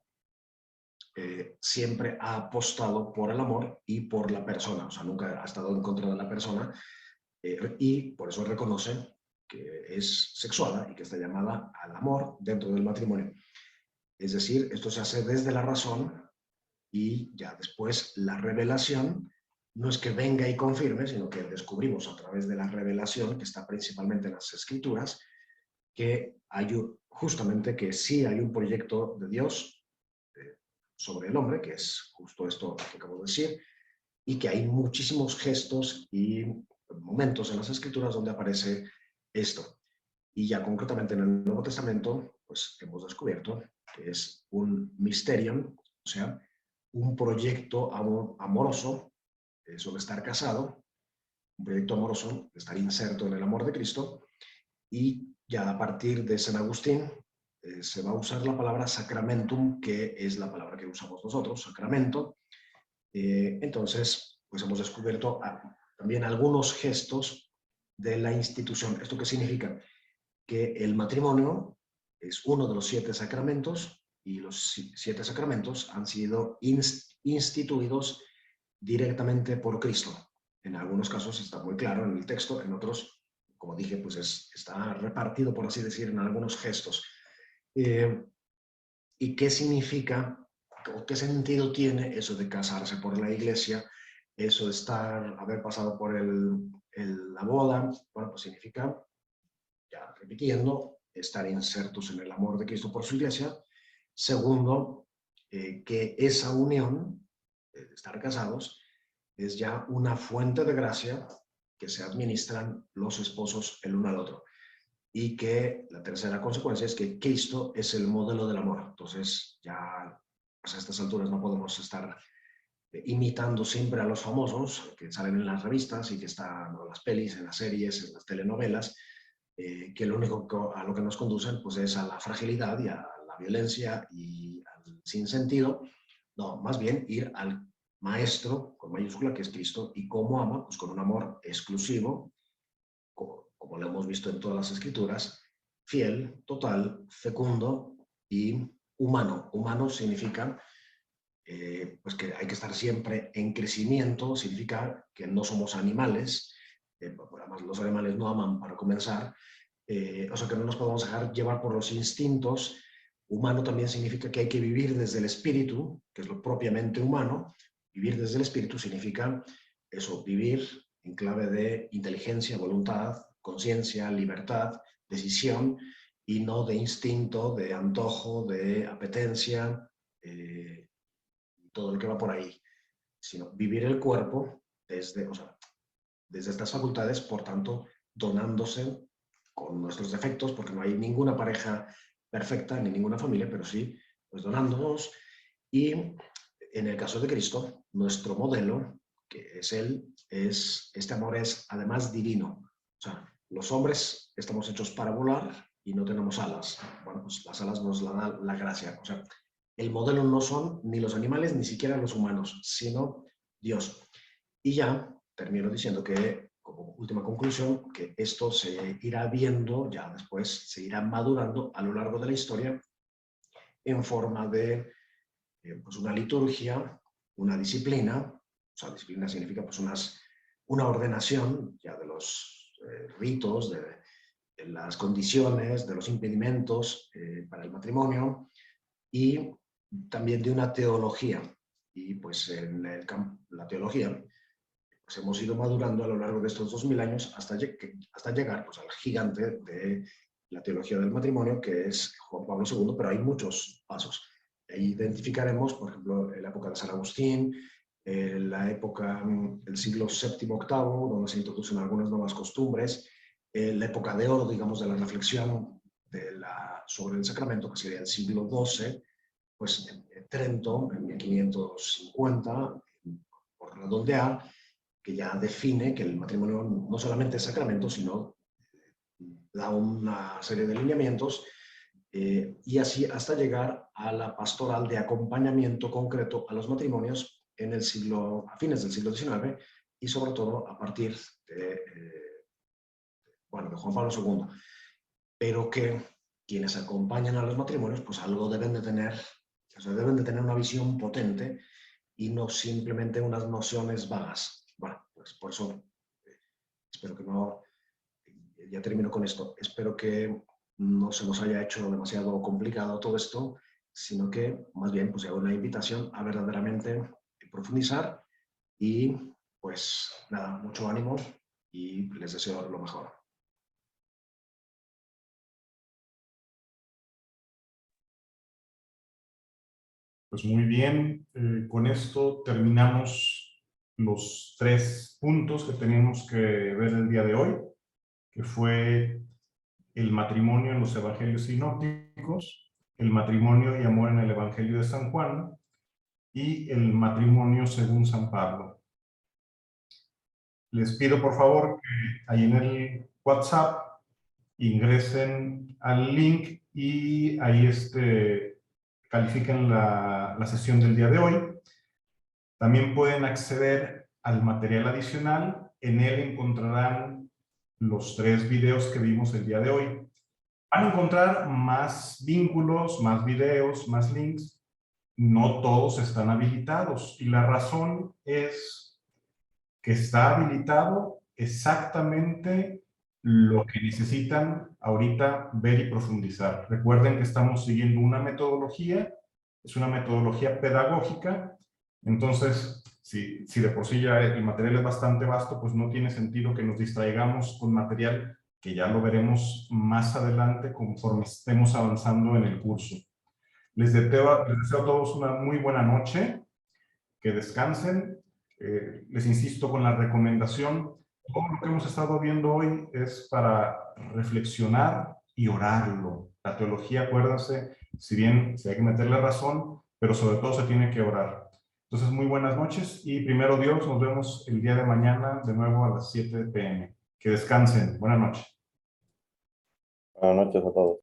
siempre ha apostado por el amor y por la persona, o sea, nunca ha estado en contra de la persona, y por eso reconoce que es sexuada y que está llamada al amor dentro del matrimonio. Es decir, esto se hace desde la razón y ya después la revelación no es que venga y confirme, sino que descubrimos a través de la revelación, que está principalmente en las Escrituras, que hay justamente que sí hay un proyecto de Dios sobre el hombre, que es justo esto que acabo de decir, y que hay muchísimos gestos y momentos en las Escrituras donde aparece esto. Y ya concretamente en el Nuevo Testamento, pues hemos descubierto que es un mysterium, o sea, un proyecto amoroso sobre estar casado, un proyecto amoroso de estar inserto en el amor de Cristo, y ya a partir de San Agustín se va a usar la palabra sacramentum, que es la palabra que usamos nosotros, sacramento. Entonces, pues hemos descubierto también algunos gestos de la institución. ¿Esto qué significa? Que el matrimonio es uno de los 7 sacramentos y los 7 sacramentos han sido instituidos directamente por Cristo. En algunos casos está muy claro en el texto, en otros, como dije, pues está repartido, por así decir, en algunos gestos. ¿Y qué significa o qué sentido tiene eso de casarse por la iglesia, eso de haber pasado por la boda? Bueno, pues significa, ya repitiendo, estar insertos en el amor de Cristo por su iglesia. Segundo, que esa unión, estar casados, es ya una fuente de gracia que se administran los esposos el uno al otro. Y que la tercera consecuencia es que Cristo es el modelo del amor. Entonces, ya pues a estas alturas no podemos estar imitando siempre a los famosos que salen en las revistas y que están en las pelis, en las series, en las telenovelas, que lo único a lo que nos conducen pues, es a la fragilidad y a la violencia y al sinsentido. No, más bien ir al maestro, con mayúscula, que es Cristo, y cómo ama, pues con un amor exclusivo, como lo hemos visto en todas las escrituras, fiel, total, fecundo y humano. Humano significa pues que hay que estar siempre en crecimiento, significa que no somos animales, además los animales no aman para comenzar, o sea que no nos podemos dejar llevar por los instintos. Humano también significa que hay que vivir desde el espíritu, que es lo propiamente humano. Vivir desde el espíritu significa eso, vivir en clave de inteligencia, voluntad, conciencia, libertad, decisión, y no de instinto, de antojo, de apetencia, todo lo que va por ahí, sino vivir el cuerpo desde, o sea, desde estas facultades, por tanto, donándose con nuestros defectos, porque no hay ninguna pareja perfecta ni ninguna familia, pero sí, pues donándonos. Y en el caso de Cristo, nuestro modelo, que es Él, este amor es además divino. O sea, los hombres estamos hechos para volar y no tenemos alas. Bueno, pues las alas nos la da la gracia. O sea, el modelo no son ni los animales, ni siquiera los humanos, sino Dios. Y ya termino diciendo que, como última conclusión, que esto se irá viendo, ya después se irá madurando a lo largo de la historia en forma de pues una liturgia, una disciplina. O sea, disciplina significa pues una ordenación ya de los ritos, de las condiciones, de los impedimentos para el matrimonio, y también de una teología. Y pues en la teología pues hemos ido madurando a lo largo de estos 2000 años hasta llegar pues, al gigante de la teología del matrimonio, que es Juan Pablo II, pero hay muchos pasos. Ahí identificaremos, por ejemplo, la época de San Agustín, la época del siglo VII, VIII, donde se introducen algunas nuevas costumbres, la época de oro, digamos, de la reflexión sobre el sacramento, que sería el siglo XII, pues en Trento, en 1550, por redondear, que ya define que el matrimonio no solamente es sacramento, sino da una serie de lineamientos, y así hasta llegar a la pastoral de acompañamiento concreto a los matrimonios a fines del siglo XIX y sobre todo a partir de Juan Pablo II. Pero que quienes acompañan a los matrimonios pues algo deben de tener, o sea, deben de tener una visión potente y no simplemente unas nociones vagas. Bueno, pues por eso espero que no, ya termino con esto, espero que no se nos haya hecho demasiado complicado todo esto, sino que más bien pues hago una invitación a verdaderamente profundizar y pues nada, mucho ánimo y les deseo lo mejor. Pues muy bien, con esto terminamos los 3 puntos que teníamos que ver el día de hoy, que fue el matrimonio en los evangelios sinópticos, el matrimonio y amor en el evangelio de San Juan y el matrimonio según San Pablo. Les pido por favor que ahí en el WhatsApp ingresen al link y ahí califiquen la sesión del día de hoy. También pueden acceder al material adicional. En él encontrarán los 3 videos que vimos el día de hoy. Van a encontrar más vínculos, más videos, más links. No todos están habilitados y la razón es que está habilitado exactamente lo que necesitan ahorita ver y profundizar. Recuerden que estamos siguiendo una metodología, es una metodología pedagógica, entonces si de por sí ya el material es bastante vasto, pues no tiene sentido que nos distraigamos con material que ya lo veremos más adelante conforme estemos avanzando en el curso. Les deseo a todos una muy buena noche, que descansen. Les insisto con la recomendación, todo lo que hemos estado viendo hoy es para reflexionar y orarlo. La teología, acuérdense, si bien hay que meterle razón, pero sobre todo se tiene que orar. Entonces, muy buenas noches y primero Dios, nos vemos el día de mañana de nuevo a las 7 p.m. Que descansen. Buenas noches. Buenas noches a todos.